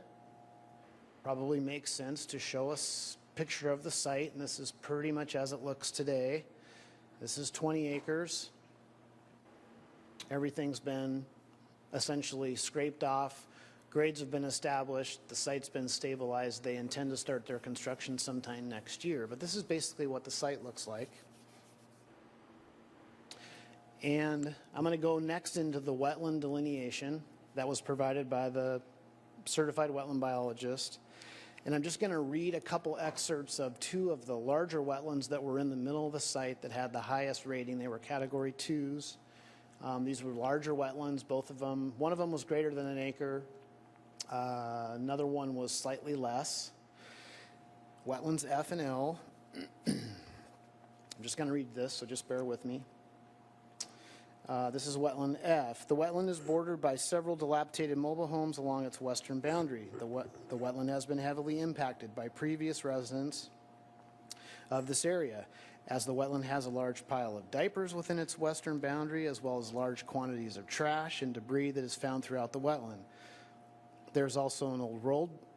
probably makes sense to show us a picture of the site, and this is pretty much as it looks today. This is 20 acres. Everything's been essentially scraped off, Grades have been established, the site's been stabilized. They intend to start their construction sometime next year. But this is basically what the site looks like. And I'm going to go next into the wetland delineation that was provided by the certified wetland biologist. And I'm just going to read a couple excerpts of two of the larger wetlands that were in the middle of the site that had the highest rating. They were category 2s. These were larger wetlands, both of them. One of them was greater than an acre. Another one was slightly less. Wetlands F and L. I'm just going to read this, so just bear with me. This is wetland F. The wetland is bordered by several dilapidated mobile homes along its western boundary. The wetland has been heavily impacted by previous residents of this area, as the wetland has a large pile of diapers within its western boundary, as well as large quantities of trash and debris that is found throughout the wetland. There's also an old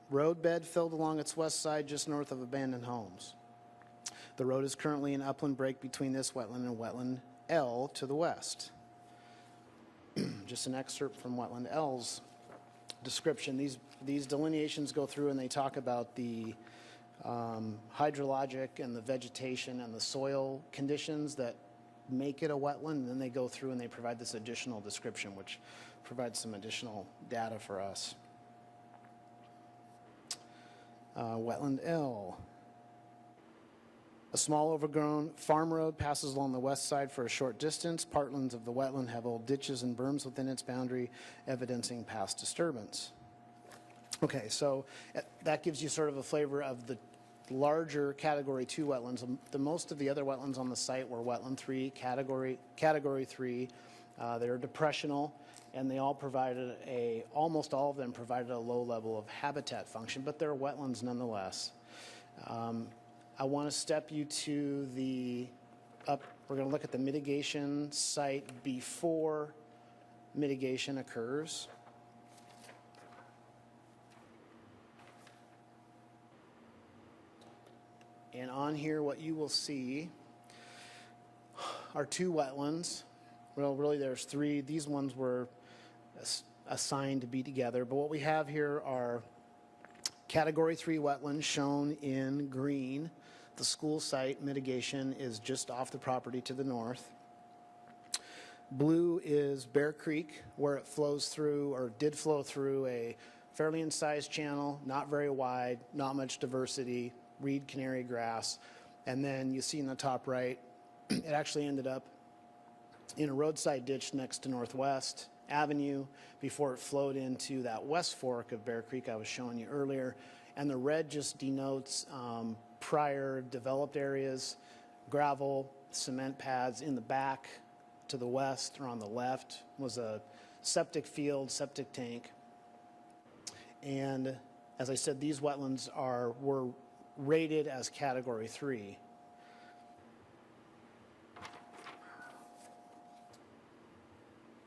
road bed filled along its west side just north of abandoned homes. The road is currently an upland break between this wetland and wetland L to the west. Just an excerpt from wetland L's description. These delineations go through and they talk about the hydrologic and the vegetation and the soil conditions that make it a wetland, and then they go through and they provide this additional description, which provides some additional data for us. Wetland L. A small overgrown farm road passes along the west side for a short distance. Partlands of the wetland have old ditches and berms within its boundary, evidencing past disturbance. Okay, so that gives you sort of a flavor of the larger Category 2 wetlands. The most of the other wetlands on the site were Wetland 3, Category 3. They're depressional, and they all provided almost all of them provided a low level of habitat function, but they're wetlands nonetheless. I want to step you to we're going to look at the mitigation site before mitigation occurs. And on here, what you will see are two wetlands. Well, really, there's three. These ones were assigned to be together. But what we have here are Category 3 wetlands shown in green. The school site mitigation is just off the property to the north. Blue is Bear Creek, where it flows through, or did flow through, a fairly incised channel, not very wide, not much diversity, reed canary grass. And then you see in the top right, it actually ended up in a roadside ditch next to Northwest Avenue before it flowed into that west fork of Bear Creek I was showing you earlier. And the red just denotes prior developed areas, gravel, cement pads. In the back to the west or on the left was a septic field, septic tank. And as I said, these wetlands were rated as Category 3.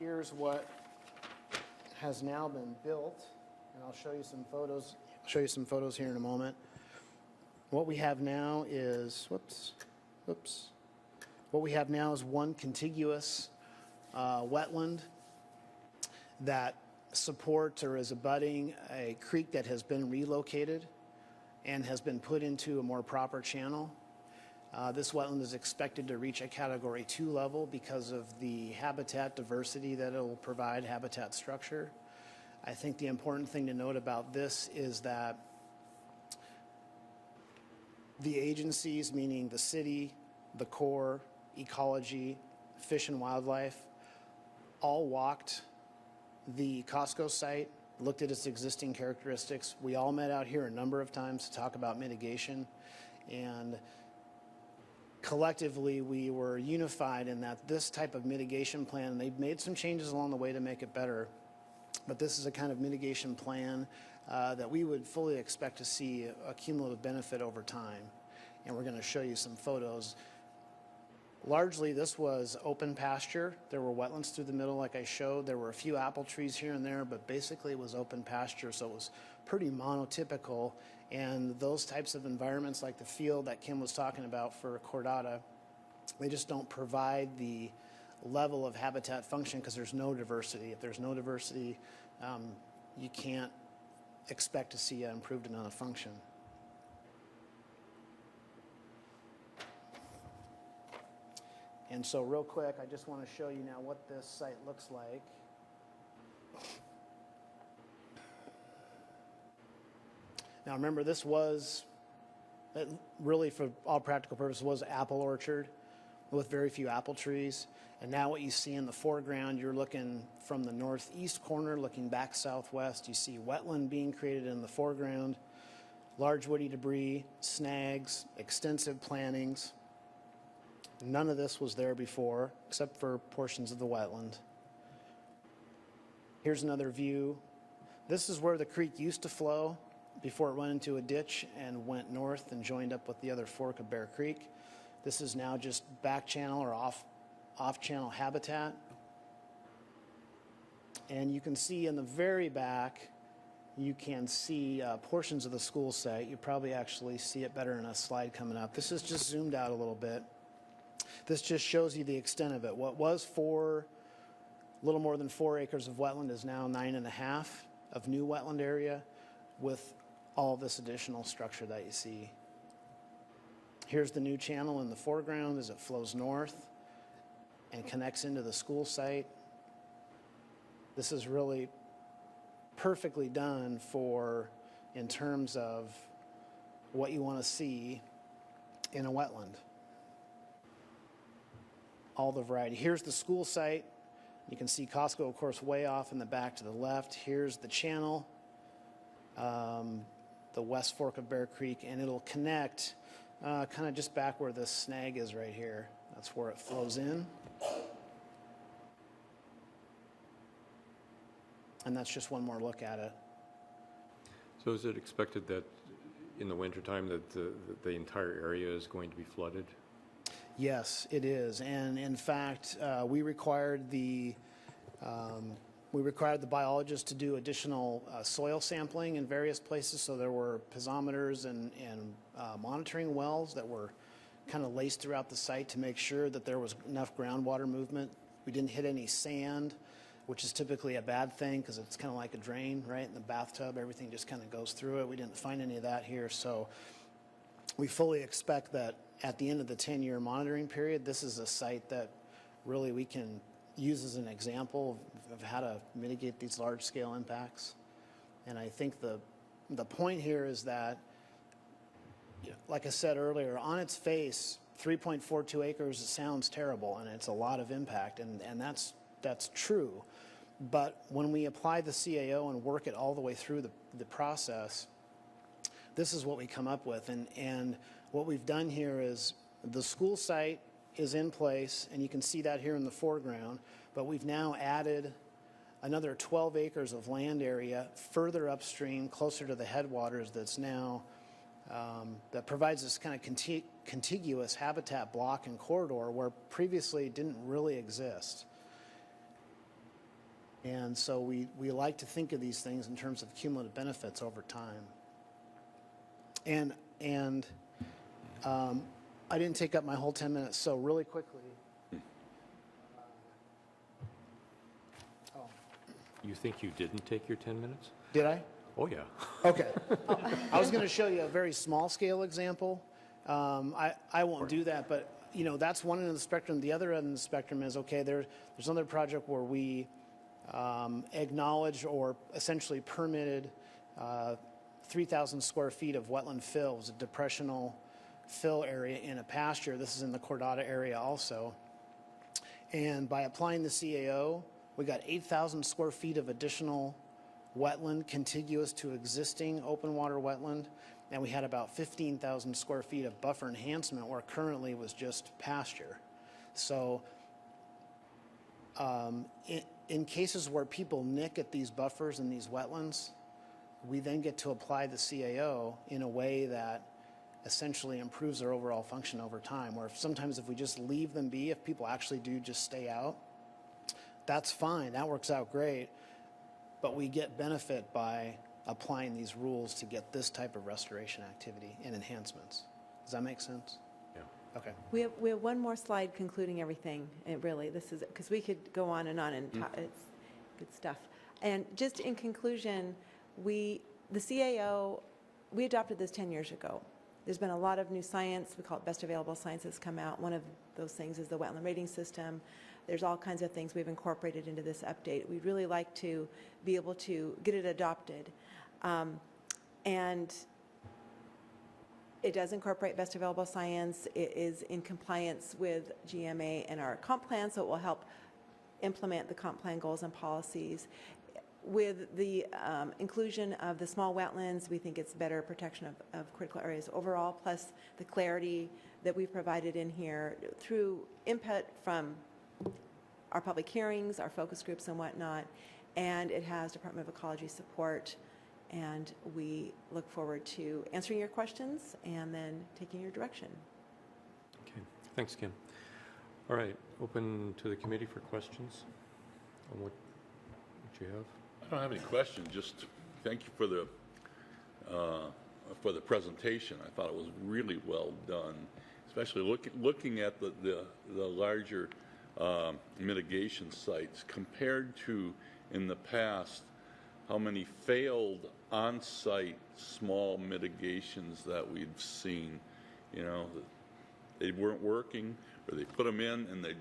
Here's what has now been built, and I'll show you some photos. I'll show you some photos here in a moment. What we have now is, What we have now is one contiguous wetland that supports or is abutting a creek that has been relocated and has been put into a more proper channel. This wetland is expected to reach a Category 2 level because of the habitat diversity that it will provide, habitat structure. I think the important thing to note about this is that the agencies, meaning the city, the Corps, ecology, fish and wildlife, all walked the Costco site, looked at its existing characteristics. We all met out here a number of times to talk about mitigation, and collectively we were unified in that this type of mitigation plan, and they've made some changes along the way to make it better, but this is a kind of mitigation plan that we would fully expect to see a cumulative benefit over time. And we're going to show you some photos. Largely, this was open pasture. There were wetlands through the middle, like I showed. There were a few apple trees here and there, but basically it was open pasture, so it was pretty monotypical. And those types of environments, like the field that Kim was talking about for chordata, they just don't provide the level of habitat function because there's no diversity. If there's no diversity, you can't expect to see improved another function. And so real quick, I just want to show you now what this site looks like. Now remember, this was, really for all practical purposes, was apple orchard with very few apple trees. And now what you see in the foreground, you're looking from the northeast corner, looking back southwest, you see wetland being created in the foreground, large woody debris, snags, extensive plantings. None of this was there before, except for portions of the wetland. Here's another view. This is where the creek used to flow before it went into a ditch and went north and joined up with the other fork of Bear Creek. This is now just back channel or off-channel habitat. And you can see in the very back, you can see portions of the school site. You probably actually see it better in a slide coming up. This is just zoomed out a little bit. This just shows you the extent of it. What was a little more than 4 acres of wetland is now 9.5 of new wetland area with all this additional structure that you see. Here's the new channel in the foreground as it flows north and connects into the school site. This is really perfectly done in terms of what you want to see in a wetland. All the variety. Here's the school site. You can see Costco, of course, way off in the back to the left. Here's the channel, the west fork of Bear Creek, and it'll connect kind of just back where this snag is right here. That's where it flows in. And that's just one more look at it. So is it expected that in the wintertime that the entire area is going to be flooded? Yes, it is. And in fact, we required the biologists to do additional soil sampling in various places. So there were piezometers and monitoring wells that were kind of laced throughout the site to make sure that there was enough groundwater movement. We didn't hit any sand, which is typically a bad thing because it's kind of like a drain, right? In the bathtub, everything just kind of goes through it. We didn't find any of that here. So we fully expect that at the end of the 10-year monitoring period, this is a site that really we can use as an example of how to mitigate these large-scale impacts. And I think the point here is that, like I said earlier, on its face, 3.42 acres sounds terrible, and it's a lot of impact, and that's true. But when we apply the CAO and work it all the way through the process, this is what we come up with. And what we've done here is the school site is in place, and you can see that here in the foreground, but we've now added another 12 acres of land area further upstream, closer to the headwaters, that's now, that provides this kind of contiguous habitat block and corridor where previously it didn't really exist. And so we like to think of these things in terms of cumulative benefits over time. And I didn't take up my whole 10 minutes, so really quickly. You think you didn't take your 10 minutes? Did I? Oh, yeah. Okay. I was going to show you a very small scale example. I won't do that, but that's one end of the spectrum. The other end of the spectrum is, okay, there's another project where we acknowledged or essentially permitted 3,000 square feet of wetland fill. It was a depressional fill area in a pasture. This is in the Cordata area also. And by applying the CAO, we got 8,000 square feet of additional wetland contiguous to existing open water wetland. And we had about 15,000 square feet of buffer enhancement where currently was just pasture. So in cases where people nick at these buffers and these wetlands, we then get to apply the CAO in a way that essentially improves their overall function over time, where sometimes if we just leave them be, if people actually do just stay out, that's fine, that works out great, but we get benefit by applying these rules to get this type of restoration activity and enhancements. Does that make sense? Yeah. Okay. We have one more slide concluding everything. Really, this is because we could go on and on, and it's good stuff. And just in conclusion, we The CAO, we adopted this 10 years ago. There's been a lot of new science. We call it best available science that's come out. One of those things is the wetland rating system. There's all kinds of things we've incorporated into this update. We'd really like to be able to get it adopted. And it does incorporate best available science. It is in compliance with GMA and our comp plan, so it will help implement the comp plan goals and policies. With the inclusion of the small wetlands, we think it's better protection of critical areas overall, plus the clarity that we've provided in here through input from our public hearings, our focus groups and whatnot, and it has Department of Ecology support, and we look forward to answering your questions and then taking your direction. Okay, thanks, Kim. All right, open to the committee for questions on what you have. I don't have any questions, just thank you for the presentation. I thought it was really well done, especially looking at the larger mitigation sites compared to in the past how many failed on-site small mitigations that we've seen. You know, they weren't working, or they put them in and they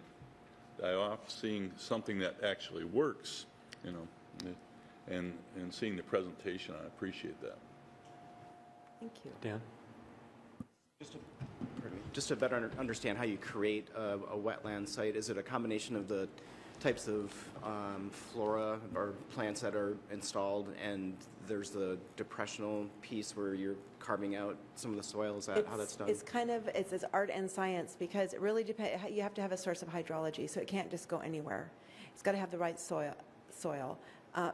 die off. Seeing something that actually works, you know, and seeing the presentation, I appreciate that. Thank you. Dan? Just to better understand how you create a wetland site, is it a combination of the types of flora or plants that are installed, and there's the depressional piece where you're carving out some of the soil? Is that how that's done? It's kind of, it's art and science, because it really depends. You have to have a source of hydrology, so it can't just go anywhere. It's got to have the right soil.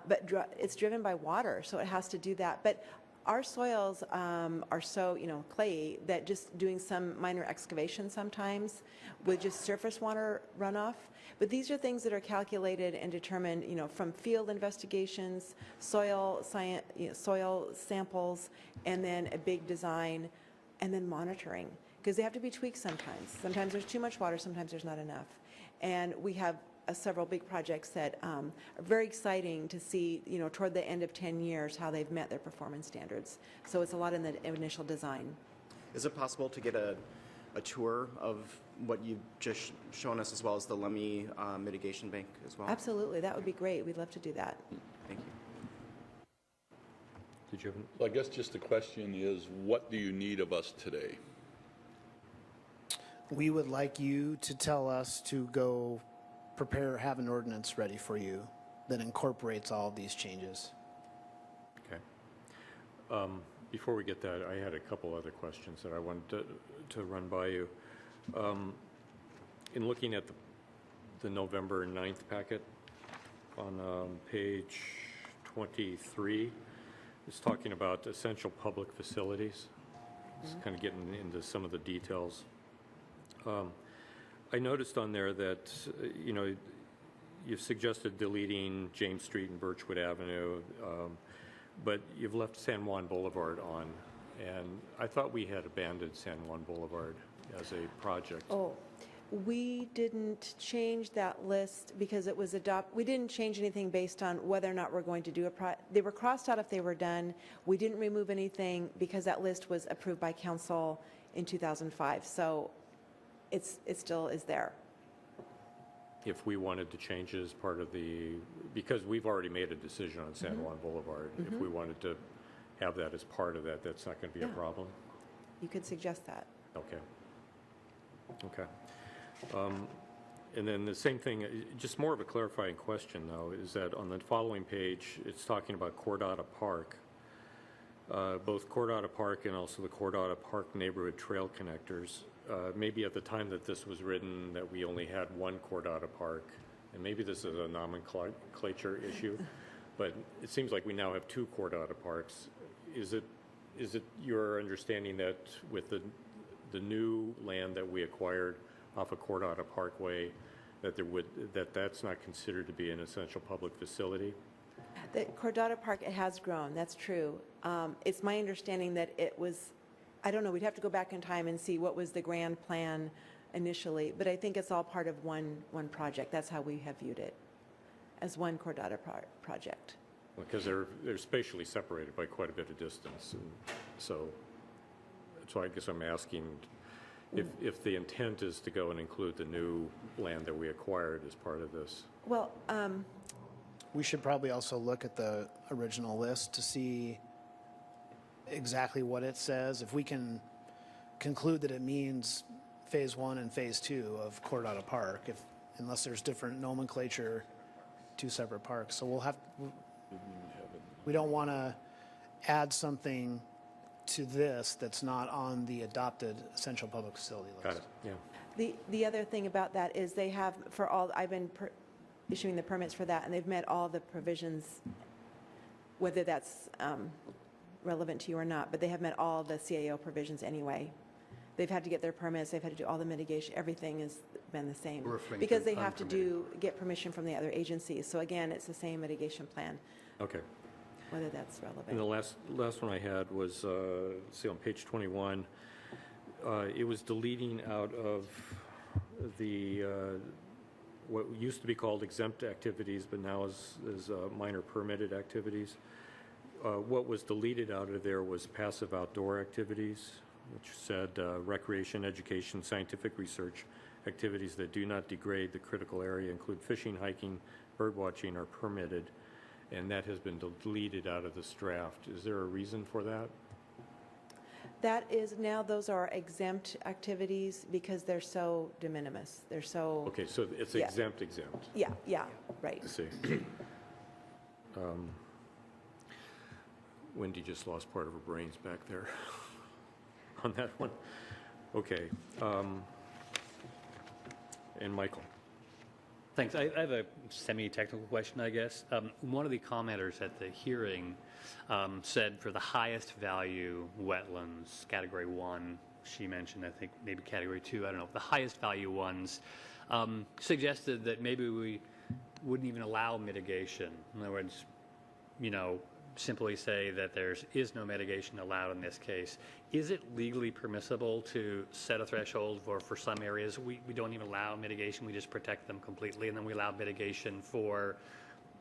But it's driven by water, so it has to do that. But our soils are so, clayey that just doing some minor excavation sometimes with just surface water runoff. But these are things that are calculated and determined, from field investigations, soil science, soil samples, and then a big design, and then monitoring, because they have to be tweaked sometimes. Sometimes there's too much water, sometimes there's not enough. And we have several big projects that are very exciting to see, toward the end of 10 years, how they've met their performance standards. So it's a lot in the initial design. Is it possible to get a tour of what you've just shown us, as well as the Lemmy mitigation bank as well? Absolutely, that would be great. We'd love to do that. Thank you. Did you have So I guess just the question is, what do you need of us today? We would like you to tell us to go have an ordinance ready for you that incorporates all of these changes. Okay. Before we get that, I had a couple other questions that I wanted to run by you. In looking at the November 9th packet on page 23, it's talking about essential public facilities. It's kind of getting into some of the details. I noticed on there that, you've suggested deleting James Street and Birchwood Avenue, but you've left San Juan Boulevard on, and I thought we had abandoned San Juan Boulevard as a project. Oh, we didn't change that list because it was we didn't change anything based on whether or not we're going to do they were crossed out if they were done. We didn't remove anything because that list was approved by council in 2005. So it still is there. If we wanted to change it as part of because we've already made a decision on San Juan Boulevard, if we wanted to have that as part of that, that's not going to be a problem? You could suggest that. Okay. Okay. And then the same thing, just more of a clarifying question, though, is that on the following page, it's talking about Cordata Park. Both Cordata Park and also the Cordata Park neighborhood trail connectors. Maybe at the time that this was written that we only had one Cordata Park, and maybe this is a nomenclature issue, but it seems like we now have two Cordata Parks. Is it your understanding that with the new land that we acquired off of Cordata Parkway, that that's not considered to be an essential public facility? The Cordata Park, it has grown, that's true. It's my understanding that it was, I don't know, we'd have to go back in time and see what was the grand plan initially, but I think it's all part of one project. That's how we have viewed it, as one Cordata project. Because they're spatially separated by quite a bit of distance. And so I guess I'm asking if the intent is to go and include the new land that we acquired as part of this. Well, We should probably also look at the original list to see exactly what it says. If we can conclude that it means Phase 1 and Phase 2 of Coronado Park, unless there's different nomenclature, two separate parks. So we don't want to add something to this that's not on the adopted essential public facility list. Got it, yeah. the other thing about that is they have, I've been issuing the permits for that, and they've met all the provisions, whether that's relevant to you or not, but they have met all the CAO provisions anyway. They've had to get their permits, they've had to do all the mitigation, everything has been the same. Referring Because to they have to unpermitted. get permission from the other agencies. So again, it's the same mitigation plan, Okay. whether that's And relevant. the last one I had was, let's see, on page 21, it was deleting out of the, what used to be called exempt activities, but now is minor permitted activities. What was deleted out of there was passive outdoor activities, which said recreation, education, scientific research activities that do not degrade the critical area include fishing, hiking, bird watching are permitted, and that has been deleted out of this draft. Is there a reason for that? That is, now those are exempt activities because they're so de minimis. They're so, Okay, so it's Yeah. exempt. yeah, right. I see. Wendy just lost part of her brains back there on that one. Okay. And Michael? Thanks. I have a semi-technical question, I guess. One of the commenters at the hearing said for the highest value wetlands, Category 1, she mentioned, I think maybe Category 2, I don't know, the highest value ones, suggested that maybe we wouldn't even allow mitigation. In other words, simply say that there is no mitigation allowed in this case. Is it legally permissible to set a threshold for some areas we don't even allow mitigation, we just protect them completely, and then we allow mitigation for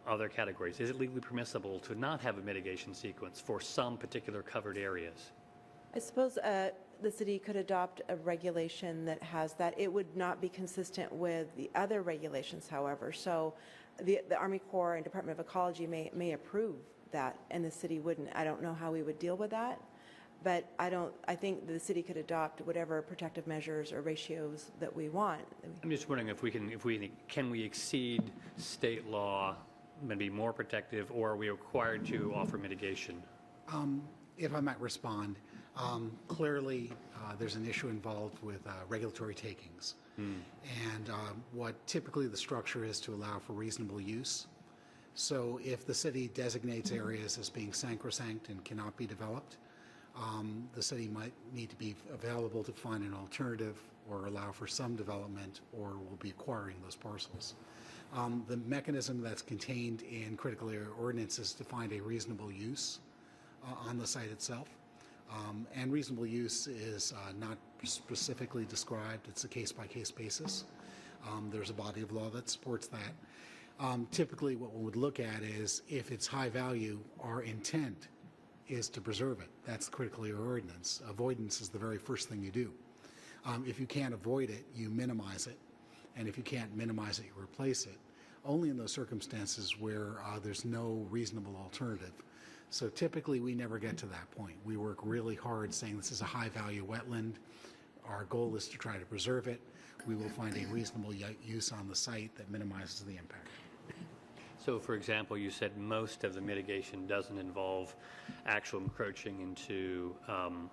other categories? Is it legally permissible to not have a mitigation sequence for some particular covered areas? I suppose the city could adopt a regulation that has that. It would not be consistent with the other regulations, however. So the Army Corps and Department of Ecology may approve that, and the city wouldn't. I don't know how we would deal with that, but I think the city could adopt whatever protective measures or ratios that we want. I'm just wondering if can we exceed state law and be more protective, or are we required to offer mitigation? If I might respond, clearly there's an issue involved with regulatory takings. And what typically the structure is to allow for reasonable use. So if the city designates areas as being sacrosanct and cannot be developed, the city might need to be available to find an alternative or allow for some development, or will be acquiring those parcels. The mechanism that's contained in critical area ordinance is to find a reasonable use on the site itself. And reasonable use is not specifically described. It's a case-by-case basis. There's a body of law that supports that. Typically, what we would look at is if it's high value, our intent is to preserve it. That's the critical area ordinance. Avoidance is the very first thing you do. If you can't avoid it, you minimize it. And if you can't minimize it, you replace it. Only in those circumstances where there's no reasonable alternative. So typically, we never get to that point. We work really hard saying this is a high-value wetland. Our goal is to try to preserve it. We will find a reasonable use on the site that minimizes the impact. So, for example, you said most of the mitigation doesn't involve actual encroaching into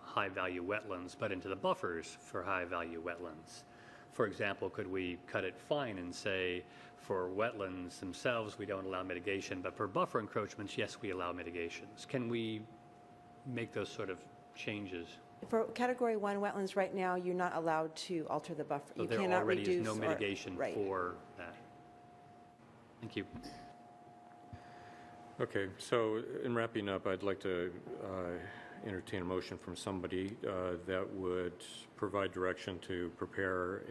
high-value wetlands, but into the buffers for high-value wetlands. For example, could we cut it fine and say, for wetlands themselves, we don't allow mitigation, but for buffer encroachments, yes, we allow mitigations? Can we make those sort of changes? For Category 1 wetlands right now, you're not allowed to alter the buffer. So You there cannot already reduce is no or- mitigation right. for that. Thank you. Okay, so in wrapping up, I'd like to entertain a motion from somebody that would provide direction to prepare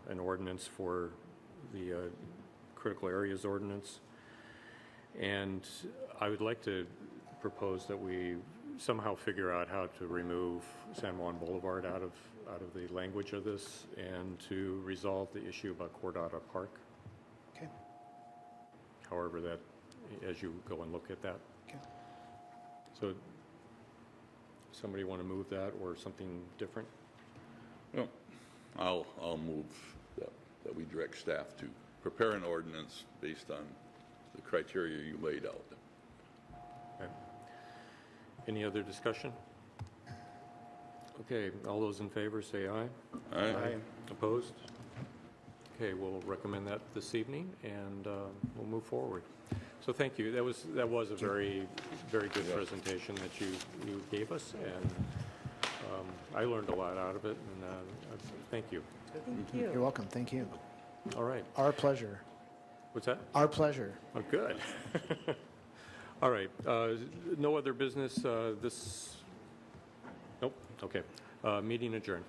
an ordinance for the critical areas ordinance, And I would like to propose that we somehow figure out how to remove San Juan Boulevard out of the language of this and to resolve the issue about Cordata Park. Okay. However that, as you go and look at that. Okay. So somebody want to move that or something different? Well, I'll move that we direct staff to prepare an ordinance based on the criteria you laid out. Okay. Any other discussion? Okay, all those in favor say aye. Aye. Opposed? Okay, we'll recommend that this evening, and we'll move forward. So thank you. That was a very, very good presentation that you gave us, and I learned a lot out of it, and thank you. Thank You're you. welcome. Thank you. All right. Our pleasure. What's that? Our pleasure. Oh, good. All right. No other business this? Nope. Okay. Meeting adjourned.